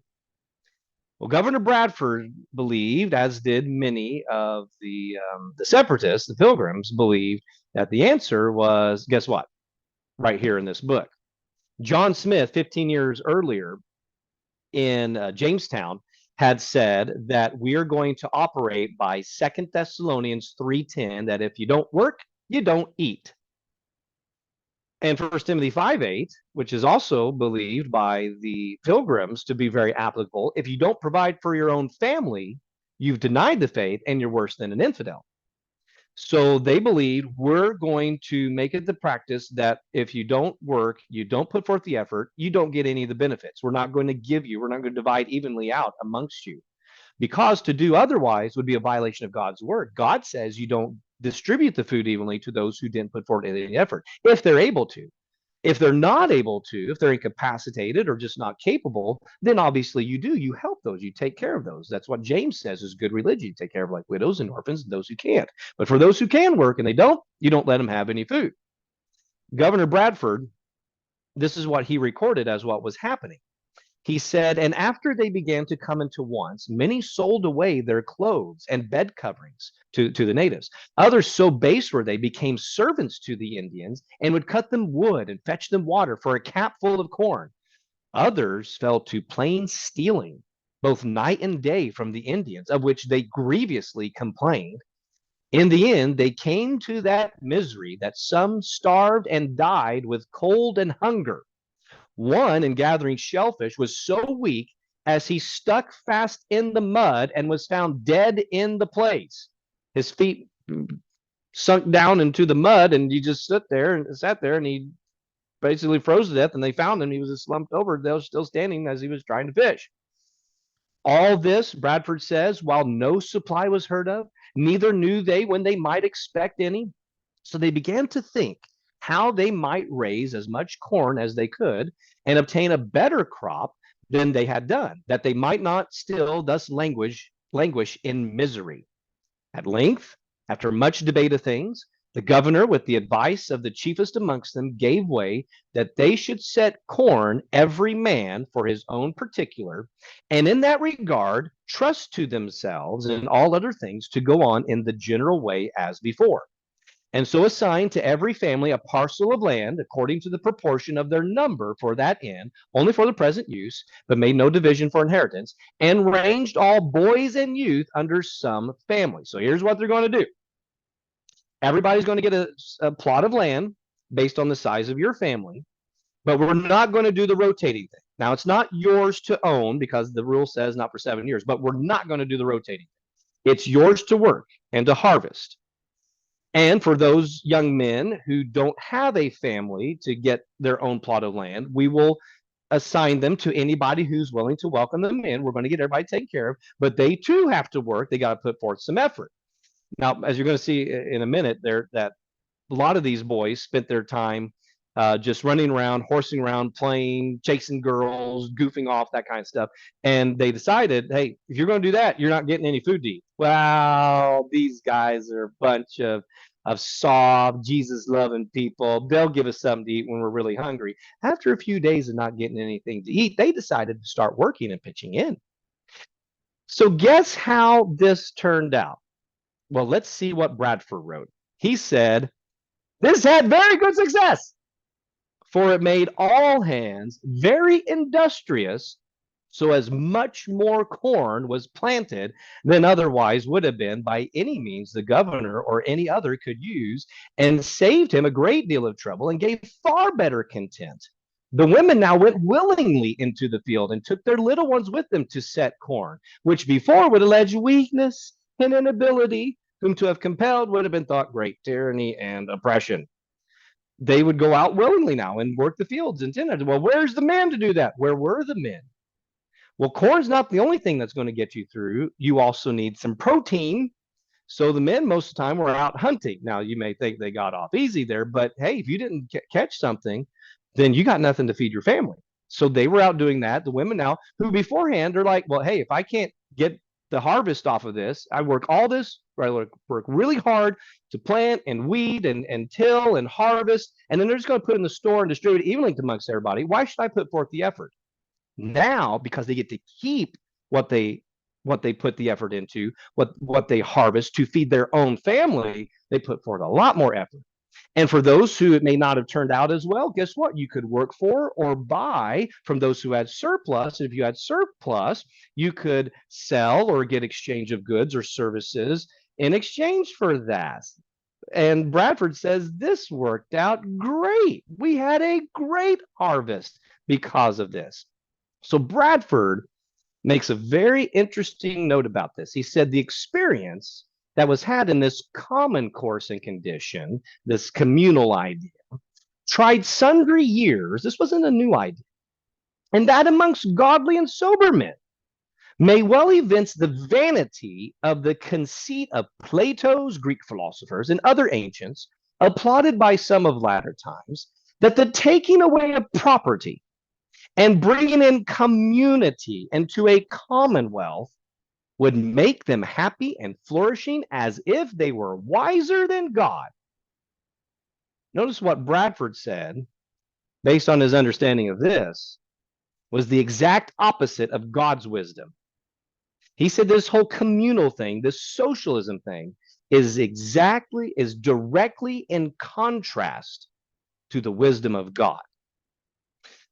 Well, Governor Bradford believed, as did many of the separatists, the Pilgrims, believed that the answer was, guess what? Right here in this book. John Smith, 15 years earlier in Jamestown, had said that we are going to operate by 2 Thessalonians 3:10, that if you don't work, you don't eat. And 1 Timothy 5:8, which is also believed by the pilgrims to be very applicable, if you don't provide for your own family, you've denied the faith and you're worse than an infidel. So they believe we're going to make it the practice that if you don't work, you don't put forth the effort, you don't get any of the benefits. We're not going to give you, we're not going to divide evenly out amongst you. Because to do otherwise would be a violation of God's word. God says you don't distribute the food evenly to those who didn't put forth any effort, if they're able to. If they're not able to, if they're incapacitated or just not capable, then obviously you do. You help those. You take care of those. That's what James says is good religion. You take care of like widows and orphans and those who can't. But for those who can work and they don't, you don't let them have any food. Governor Bradford, this is what he recorded as what was happening. He said, and after they began to come into wants, many sold away their clothes and bed coverings to the natives. Others, so base were they, became servants to the Indians and would cut them wood and fetch them water for a cap full of corn. Others fell to plain stealing, both night and day from the Indians, of which they grievously complained. In the end, they came to that misery that some starved and died with cold and hunger. One, in gathering shellfish, was so weak as he stuck fast in the mud and was found dead in the place. His feet sunk down into the mud, and he just sat there, and he basically froze to death. And they found him; he was just slumped over. They were still standing as he was trying to fish. All this, Bradford says, while no supply was heard of, neither knew they when they might expect any. So they began to think how they might raise as much corn as they could and obtain a better crop than they had done, that they might not still thus languish in misery. At length, after much debate of things, the governor, with the advice of the chiefest amongst them, gave way that they should set corn every man for his own particular, and in that regard trust to themselves and all other things to go on in the general way as before. And so assigned to every family a parcel of land according to the proportion of their number for that end, only for the present use, but made no division for inheritance, and ranged all boys and youth under some family. So here's what they're going to do. Everybody's going to get a plot of land based on the size of your family, but we're not going to do the rotating thing. Now, it's not yours to own because the rule says not for 7 years, but we're not going to do the rotating thing. It's yours to work and to harvest. And for those young men who don't have a family to get their own plot of land, we will assign them to anybody who's willing to welcome them in. We're going to get everybody taken care of, but they too have to work. They got to put forth some effort. Now, as you're going to see in a minute, that a lot of these boys spent their time just running around, horsing around, playing, chasing girls, goofing off, that kind of stuff. And they decided, hey, if you're going to do that, you're not getting any food to eat. Well, these guys are a bunch of soft, Jesus-loving people. They'll give us something to eat when we're really hungry. After a few days of not getting anything to eat, they decided to start working and pitching in. So guess how this turned out? Well, let's see what Bradford wrote. He said, this had very good success, for it made all hands very industrious, so as much more corn was planted than otherwise would have been by any means the governor or any other could use, and saved him a great deal of trouble and gave far better content. The women now went willingly into the field and took their little ones with them to set corn, which before would allege weakness and inability, whom to have compelled would have been thought great tyranny and oppression. They would go out willingly now and work the fields and tend. Well, where's the man to do that? Where were the men? Well, corn's not the only thing that's going to get you through. You also need some protein. So the men most of the time were out hunting. Now, you may think they got off easy there, but hey, if you didn't catch something, then you got nothing to feed your family. So they were out doing that. The women now, who beforehand are like, well, hey, if I can't get the harvest off of this, I work all this, I work really hard to plant and weed and till and harvest, and then they're just going to put it in the store and distribute it evenly amongst everybody. Why should I put forth the effort? Now, because they get to keep what they put the effort into, what they harvest to feed their own family, they put forth a lot more effort. And for those who it may not have turned out as well, guess what? You could work for or buy from those who had surplus. If you had surplus, you could sell or get exchange of goods or services in exchange for that. And Bradford says this worked out great. We had a great harvest because of this. So Bradford makes a very interesting note about this. He said the experience that was had in this common course and condition, this communal idea, tried sundry years. This wasn't a new idea. And that amongst godly and sober men may well evince the vanity of the conceit of Plato's Greek philosophers and other ancients, applauded by some of latter times, that the taking away of property and bringing in community into a commonwealth would make them happy and flourishing as if they were wiser than God. Notice what Bradford said, based on his understanding of this, was the exact opposite of God's wisdom. He said this whole communal thing, this socialism thing, is directly in contrast to the wisdom of God.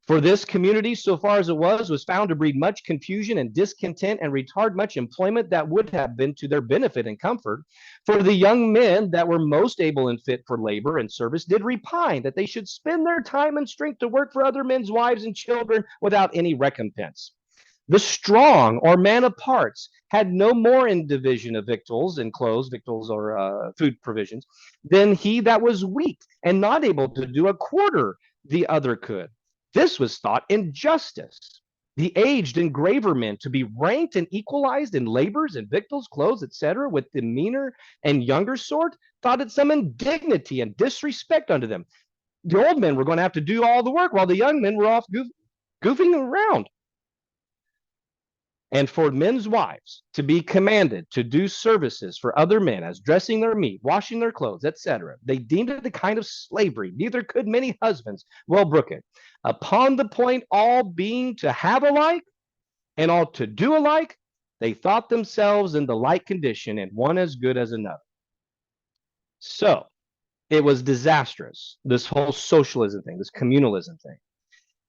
For this community, so far as it was found to breed much confusion and discontent and retard much employment that would have been to their benefit and comfort. For the young men that were most able and fit for labor and service did repine that they should spend their time and strength to work for other men's wives and children without any recompense. The strong or man of parts had no more in division of victuals and clothes, victuals or food provisions, than he that was weak and not able to do a quarter the other could. This was thought injustice. The aged and graver men to be ranked and equalized in labors and victuals, clothes, etc., with the meaner and younger sort, thought it some indignity and disrespect unto them. The old men were going to have to do all the work while the young men were off goofing around. And for men's wives to be commanded to do services for other men, as dressing their meat, washing their clothes, etc., they deemed it a kind of slavery. Neither could many husbands well brook it. Upon the point, all being to have alike and all to do alike, they thought themselves in the like condition, and one as good as another. So it was disastrous, this whole socialism thing, this communalism thing.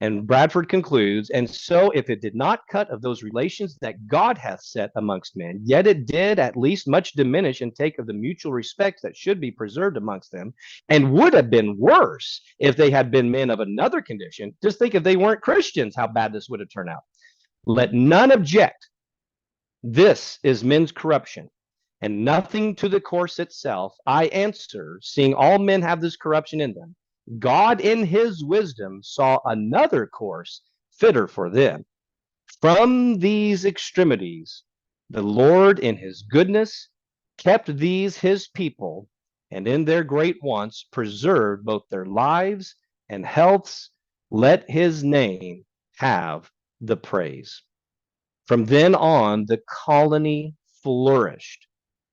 And Bradford concludes, and so if it did not cut of those relations that God hath set amongst men, yet it did at least much diminish and take of the mutual respects that should be preserved amongst them, and would have been worse if they had been men of another condition. Just think if they weren't Christians, how bad this would have turned out. Let none object. This is men's corruption, and nothing to the course itself. I answer, seeing all men have this corruption in them, God in his wisdom saw another course fitter for them. From these extremities, the Lord in his goodness kept these his people, and in their great wants preserved both their lives and healths. Let his name have the praise. From then on, the colony flourished.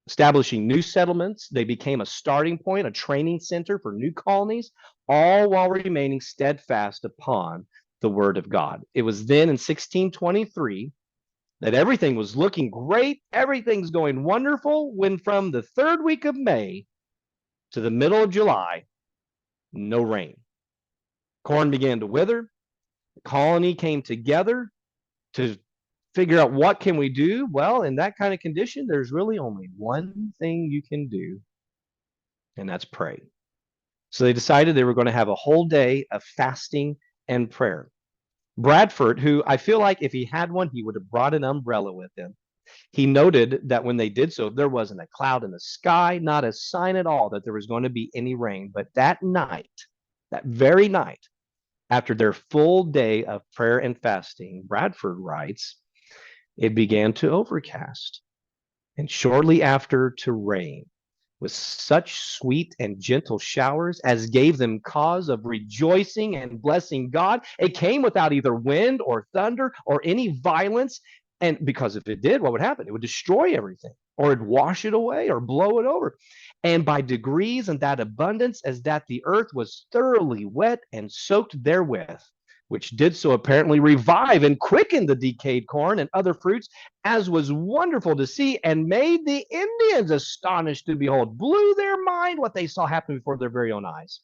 Establishing new settlements, they became a starting point, a training center for new colonies, all while remaining steadfast upon the word of God. It was then in 1623 that everything was looking great, everything's going wonderful, when from the third week of May to the middle of July, no rain. Corn began to wither. The colony came together to figure out what can we do. Well, in that kind of condition, there's really only one thing you can do, and that's pray. So they decided they were going to have a whole day of fasting and prayer. Bradford, who I feel like if he had one, he would have brought an umbrella with him. He noted that when they did so, there wasn't a cloud in the sky, not a sign at all that there was going to be any rain. But that night, that very night, after their full day of prayer and fasting, Bradford writes, it began to overcast, and shortly after to rain, with such sweet and gentle showers as gave them cause of rejoicing and blessing God. It came without either wind or thunder or any violence. And because if it did, what would happen? It would destroy everything, or it'd wash it away or blow it over. And by degrees and that abundance, as that the earth was thoroughly wet and soaked therewith, which did so apparently revive and quicken the decayed corn and other fruits, as was wonderful to see, and made the Indians astonished to behold, blew their mind what they saw happen before their very own eyes.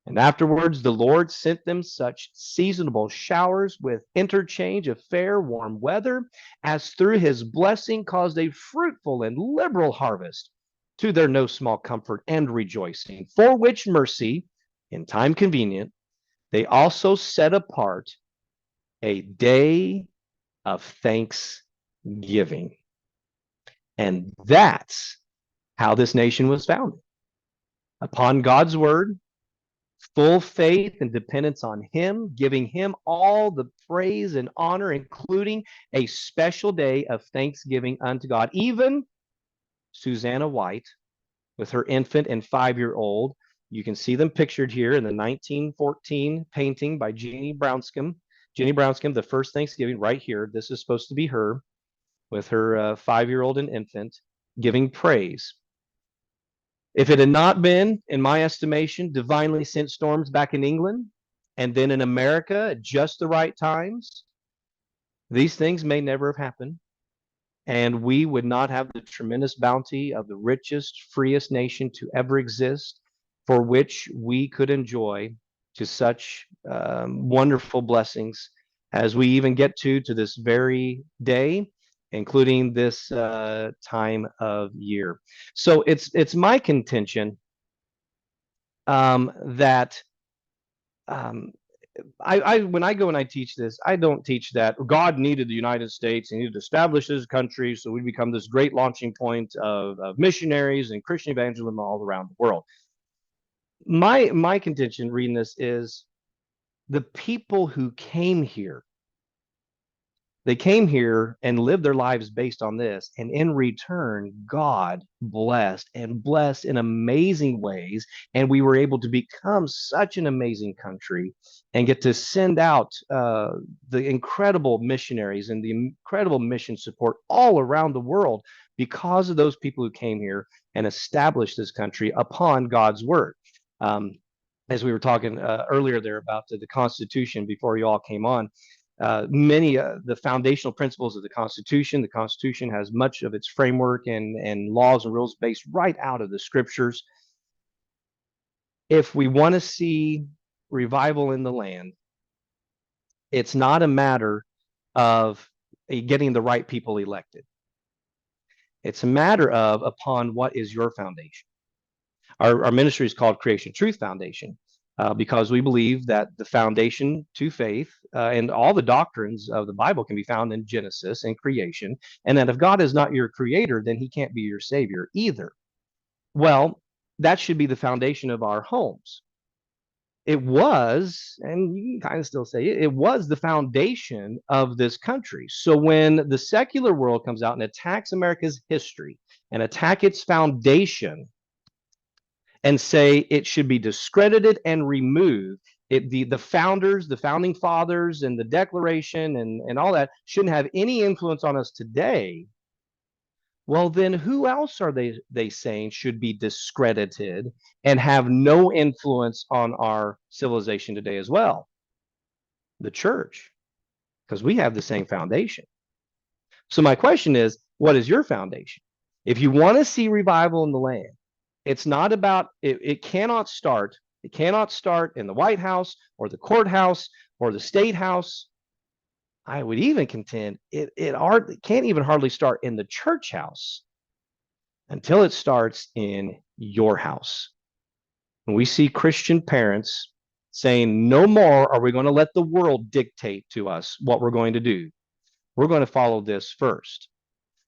And afterwards, the Lord sent them such seasonable showers with interchange of fair, warm weather, as through his blessing caused a fruitful and liberal harvest, to their no small comfort and rejoicing, for which mercy, in time convenient, they also set apart a day of thanksgiving. And that's how this nation was founded. Upon God's word, full faith and dependence on him, giving him all the praise and honor, including a special day of thanksgiving unto God. Even Susanna White, with her infant and 5-year-old, you can see them pictured here in the 1914 painting by Jeannie Brownscombe. Jeannie Brownscombe, the first Thanksgiving, right here. This is supposed to be her with her 5-year-old and infant giving praise. If it had not been, in my estimation, divinely sent storms back in England and then in America at just the right times, these things may never have happened. And we would not have the tremendous bounty of the richest, freest nation to ever exist, for which we could enjoy to such wonderful blessings as we even get to this very day, including this time of year. So it's my contention that when I go and I teach this, I don't teach that God needed the United States, he needed to establish his country so we become this great launching point of missionaries and Christian evangelism all around the world. My contention reading this is the people who came here, they came here and lived their lives based on this. And in return, God blessed in amazing ways. And we were able to become such an amazing country and get to send out the incredible missionaries and the incredible mission support all around the world because of those people who came here and established this country upon God's word. As we were talking earlier there about the Constitution before you all came on, many the foundational principles of the Constitution has much of its framework and laws and rules based right out of the scriptures. If we want to see revival in the land, it's not a matter of getting the right people elected. It's a matter of upon what is your foundation. Our ministry is called Creation Truth Foundation. Because we believe that the foundation to faith and all the doctrines of the Bible can be found in Genesis and creation, and that if God is not your creator, then he can't be your savior either. Well, that should be the foundation of our homes. It was, and you can kind of still say it was the foundation of this country. So when the secular world comes out and attacks America's history and attack its foundation, and say it should be discredited and removed. The founders, the founding fathers, and the Declaration and all that shouldn't have any influence on us today. Well, then who else are they saying should be discredited and have no influence on our civilization today as well? The church, because we have the same foundation. So my question is, what is your foundation? If you want to see revival in the land, it's not about it cannot start in the White House or the courthouse or the state house. I would even contend it can't even hardly start in the church house until it starts in your house. And we see Christian parents saying, no more are we going to let the world dictate to us what we're going to do. We're going to follow this first.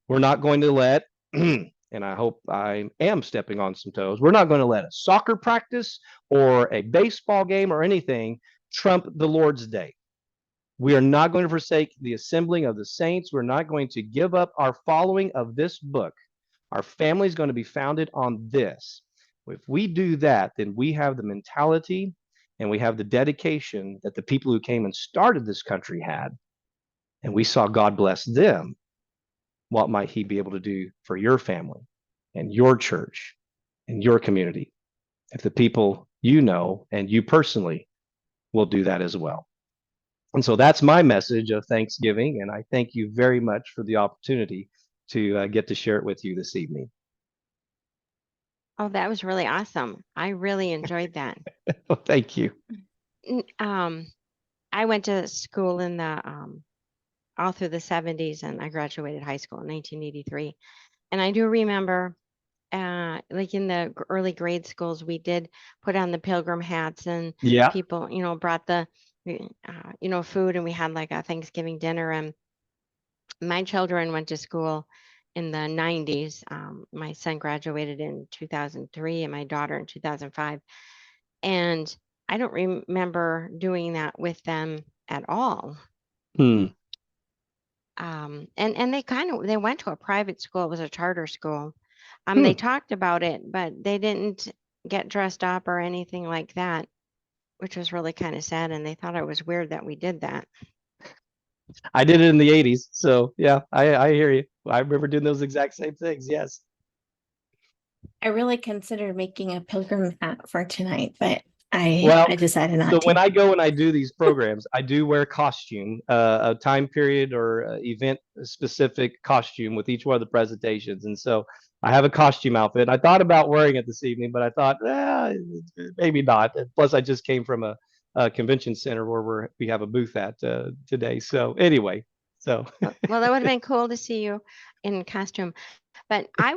We're not going to let and I hope I am stepping on some toes, we're not going to let a soccer practice or a baseball game or anything trump the Lord's day. We are not going to forsake the assembling of the saints. We're not going to give up our following of this book. Our family is going to be founded on this. If we do that, then we have the mentality and we have the dedication that the people who came and started this country had. And we saw God bless them. What might he be able to do for your family and your church and your community if the people you know and you personally will do that as well? And so that's my message of Thanksgiving. And I thank you very much for the opportunity to get to share it with you this evening. Oh, that was really awesome. I really enjoyed that. Well, thank you. I went to school in the all through the 70s, and I graduated high school in 1983. And I do remember, like in the early grade schools, we did put on the pilgrim hats, and Yeah. people, brought the, food, and we had like a Thanksgiving dinner. And my children went to school in the 90s. My son graduated in 2003 and my daughter in 2005. And I don't remember doing that with them at all. Hmm. And they went to a private school. It was a charter school. Hmm. They talked about it, but they didn't get dressed up or anything like that, which was really kind of sad. And they thought it was weird that we did that. I did it in the 80s. So yeah, I hear you. I remember doing those exact same things. Yes. I really considered making a pilgrim hat for tonight, but I Well, decided so not when to. I go and I do these programs, I do wear costume, a time period or event specific costume with each one of the presentations. And so I have a costume outfit. I thought about wearing it this evening, but I thought, maybe not. And plus, I just came from a convention center where we have a booth at today. So anyway, so Well, that would have been cool to see you in costume. But I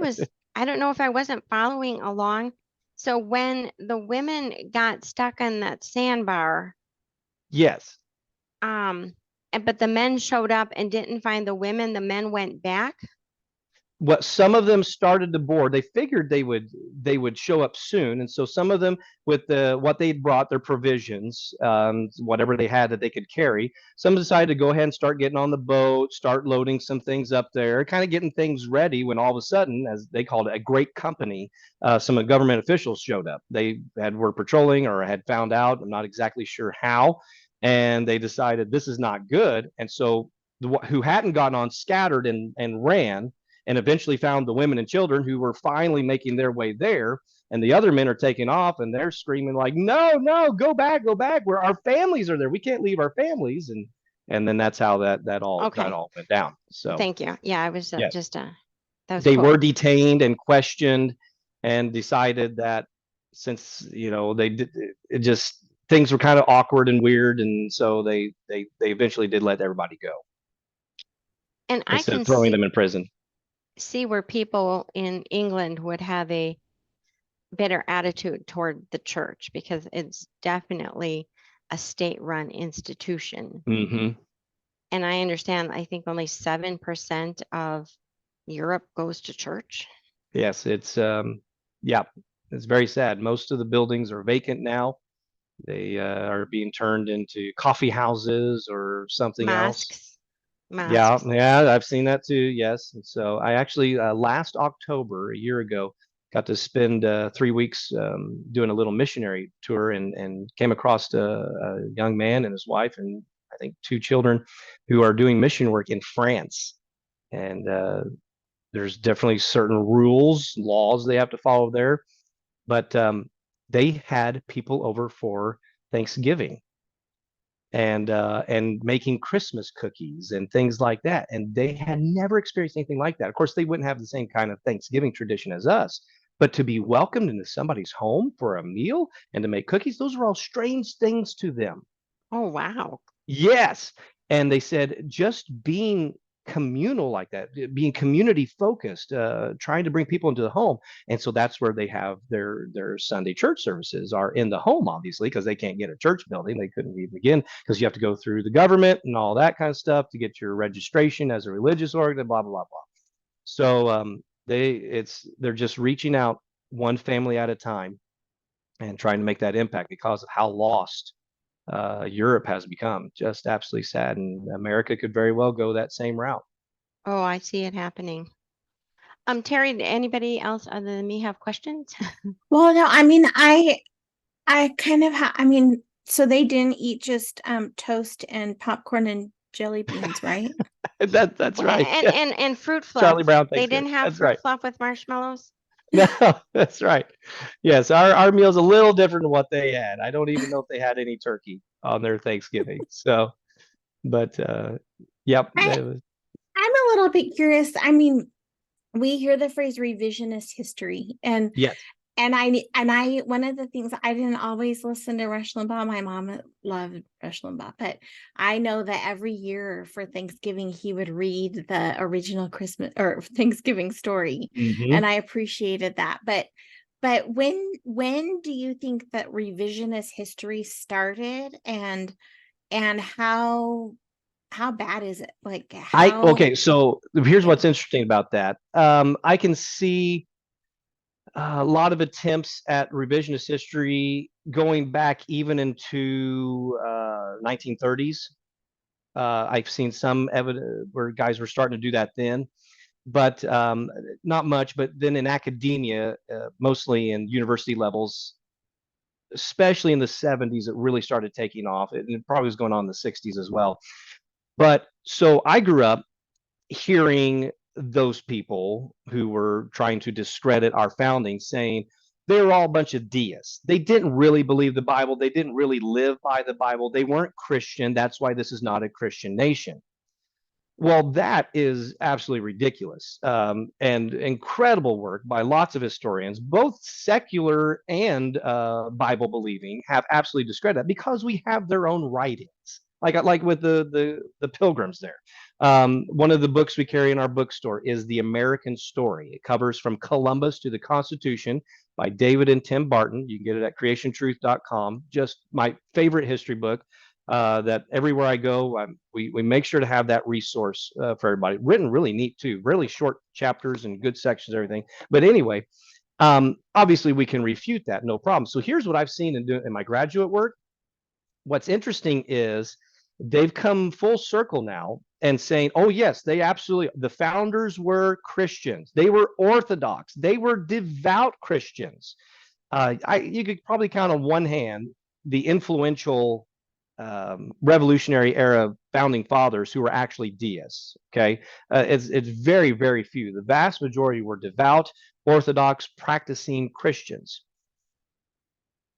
don't know if I wasn't following along. So when the women got stuck on that sandbar, yes. but the men showed up and didn't find the men went back. What some of them started to board, they figured they would show up soon, and so some of them with what they'd brought, their provisions, whatever they had that they could carry, some decided to go ahead and start getting on the boat, start loading some things up there, kind of getting things ready, when all of a sudden, as they called it, a great company, some government officials showed up. They were patrolling or had found out, I'm not exactly sure how, and they decided this is not good, and so who hadn't gotten on scattered and ran, and eventually found the women and children who were finally making their way there. And the other men are taking off and they're screaming like, no, go back, where our families are there. We can't leave our families. And then that's how that all went down. So Thank you. Yeah, I was yeah, that was they cool. were detained and questioned and decided that since, they did, it just, things were kind of awkward and weird. And so they eventually did let everybody go. And I instead can of throwing them in prison. see where people in England would have a better attitude toward the church, because it's definitely a state-run institution. Mm-hmm. And I understand, I think only 7% of Europe goes to church. Yes, it's it's very sad. Most of the buildings are vacant now. They are being turned into coffee houses or something else. Yeah, I've seen that too. Yes. And so I actually last October, a year ago, got to spend 3 weeks doing a little missionary tour and came across a young man and his wife and I think 2 children who are doing mission work in France. And there's definitely certain rules, laws they have to follow there. But they had people over for Thanksgiving and making Christmas cookies and things like that. And they had never experienced anything like that. Of course, they wouldn't have the same kind of Thanksgiving tradition as us, but to be welcomed into somebody's home for a meal and to make cookies, those are all strange things to them. Oh, wow. Yes. And they said just being communal like that, being community focused, trying to bring people into the home. And so that's where they have their Sunday church services are in the home, obviously, because they can't get a church building. They couldn't even begin because you have to go through the government and all that kind of stuff to get your registration as a religious organ, blah, blah, blah, blah. So they're just reaching out one family at a time and trying to make that impact because of how lost Europe has become. Just absolutely sad. And America could very well go that same route. Oh, I see it happening. Terry, anybody else other than me have questions? Well, no, I mean, I kind of I mean, so they didn't eat just toast and popcorn and jelly beans, right? That's right. And fruit fluff. Charlie Brown. They didn't have that's fruit right. fluff with marshmallows. No, that's right. Yes, our meal's a little different than what they had. I don't even know if they had any turkey on their Thanksgiving. So But yep, I, that was, I'm a little bit curious. I mean, we hear the phrase revisionist history, yes. and I one of the things, I didn't always listen to Rush Limbaugh. My mom loved Rush Limbaugh, but I know that every year for Thanksgiving he would read the original Christmas or Thanksgiving story, Hmm. and I appreciated that. But when do you think that revisionist history started, and how bad is it? Like how? Okay, so here's Yeah. what's interesting about that. I can see a lot of attempts at revisionist history going back even into 1930s. I've seen some evidence where guys were starting to do that then, but not much. But then in academia, mostly in university levels, especially in the 70s, it really started taking off. It probably was going on in the 60s as well. But so I grew up hearing those people who were trying to discredit our founding saying they were all a bunch of deists. They didn't really believe the Bible. They didn't really live by the Bible. They weren't Christian. That's why this is not a Christian nation. Well, that is absolutely ridiculous, and incredible work by lots of historians, both secular and Bible believing, have absolutely discredited that because we have their own writings, like with the Pilgrims there. One of the books we carry in our bookstore is The American Story. It covers from Columbus to the Constitution by David and Tim Barton. You can get it at creationtruth.com. Just my favorite history book that everywhere I go, we make sure to have that resource for everybody. Written really neat too, really short chapters and good sections, everything. But anyway, obviously we can refute that, no problem. So here's what I've seen in my graduate work. What's interesting is they've come full circle now and saying, oh yes, they absolutely, the founders were Christians. They were Orthodox. They were devout Christians. You could probably count on one hand the influential revolutionary era founding fathers who were actually deists. Okay, it's very, very few. The vast majority were devout, Orthodox, practicing Christians.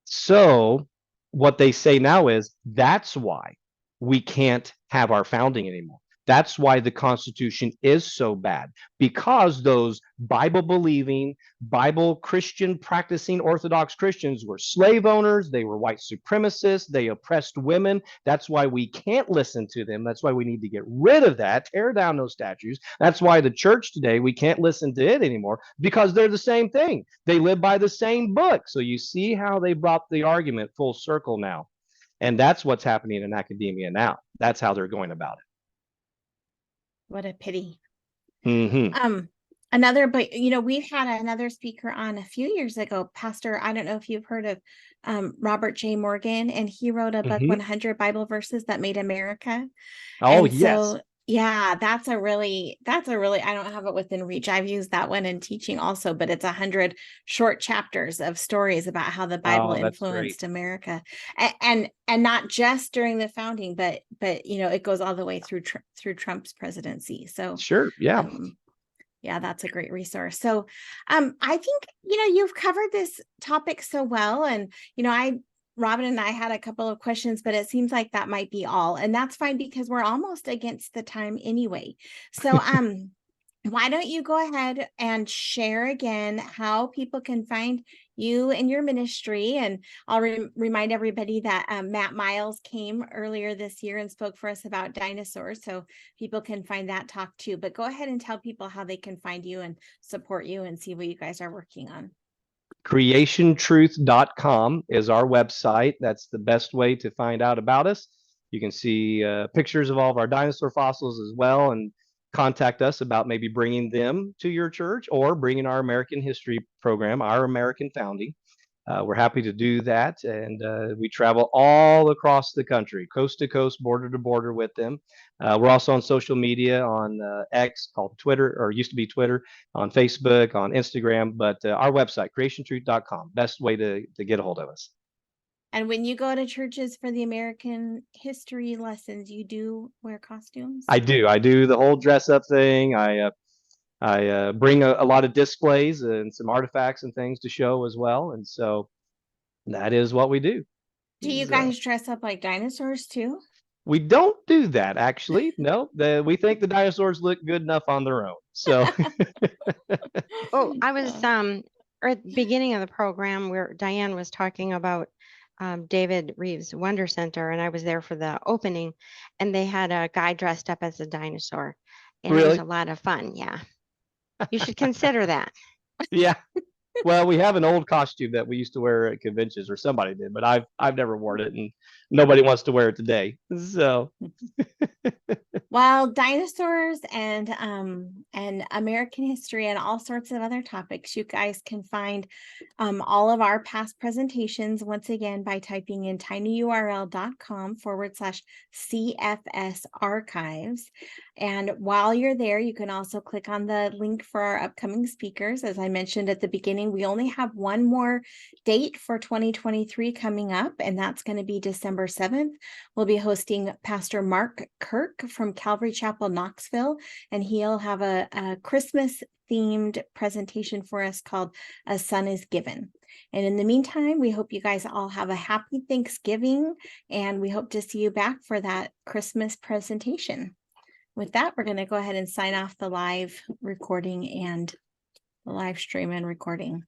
So what they say now is that's why we can't have our founding anymore. That's why the Constitution is so bad, because those Bible believing, Bible Christian practicing Orthodox Christians were slave owners, they were white supremacists, they oppressed women. That's why we can't listen to them. That's why we need to get rid of that, tear down those statues. That's why the church today, we can't listen to it anymore, because they're the same thing. They live by the same book. So you see how they brought the argument full circle now. And that's what's happening in academia now. That's how they're going about it. What a pity. Mm-hmm. But we've had another speaker on a few years ago, Pastor, I don't know if you've heard of Robert J. Morgan, and he wrote a book, Mm-hmm. 100 Bible Verses That Made America. Oh, And yes. so, yeah, I don't have it within reach. I've used that one in teaching also, but it's 100 short chapters of stories about how the Bible Oh, that's great. influenced America, and not just during the founding, but it goes all the way through Trump's presidency. So, Sure. Yeah. yeah, that's a great resource. So, I think, you've covered this topic so well. And, Robin and I had a couple of questions, but it seems like that might be all. And that's fine because we're almost against the time anyway. So, why don't you go ahead and share again how people can find you and your ministry? And I'll remind everybody that Matt Miles came earlier this year and spoke for us about dinosaurs, so people can find that talk too. But go ahead and tell people how they can find you and support you and see what you guys are working on. Creationtruth.com is our website. That's the best way to find out about us. You can see pictures of all of our dinosaur fossils as well, and contact us about maybe bringing them to your church or bringing our American history program, our American founding. We're happy to do that, and we travel all across the country, coast to coast, border to border with them. We're also on social media on X, called Twitter, or used to be Twitter, on Facebook, on Instagram, but our website, creationtruth.com, best way to get a hold of us. And when you go to churches for the American history lessons, you do wear costumes? I do the whole dress up thing. I bring a lot of displays and some artifacts and things to show as well, and so that is what we do. Do you So guys dress up like dinosaurs too? We don't do that, actually. No, we think the dinosaurs look good enough on their own. So, Oh, I was Uh, at the beginning of the program where Diane was talking about David Reeves Wonder Center, and I was there for the opening, and they had a guy dressed up as a dinosaur, and it was really, a lot of fun. Yeah, you should consider that. yeah. Well, we have an old costume that we used to wear at conventions, or somebody did, but I've never worn it, and nobody wants to wear it today. So, Well, dinosaurs and American history and all sorts of other topics, you guys can find all of our past presentations once again by typing in tinyurl.com/CFS archives. And while you're there, you can also click on the link for our upcoming speakers. As I mentioned at the beginning, we only have one more date for 2023 coming up, and that's going to be December 7th. We'll be hosting Pastor Mark Kirk from Calvary Chapel, Knoxville, and he'll have a Christmas themed presentation for us called A Son is Given. And in the meantime, we hope you guys all have a happy Thanksgiving, and we hope to see you back for that Christmas presentation. With that, we're going to go ahead and sign off the live recording and the live stream and recording.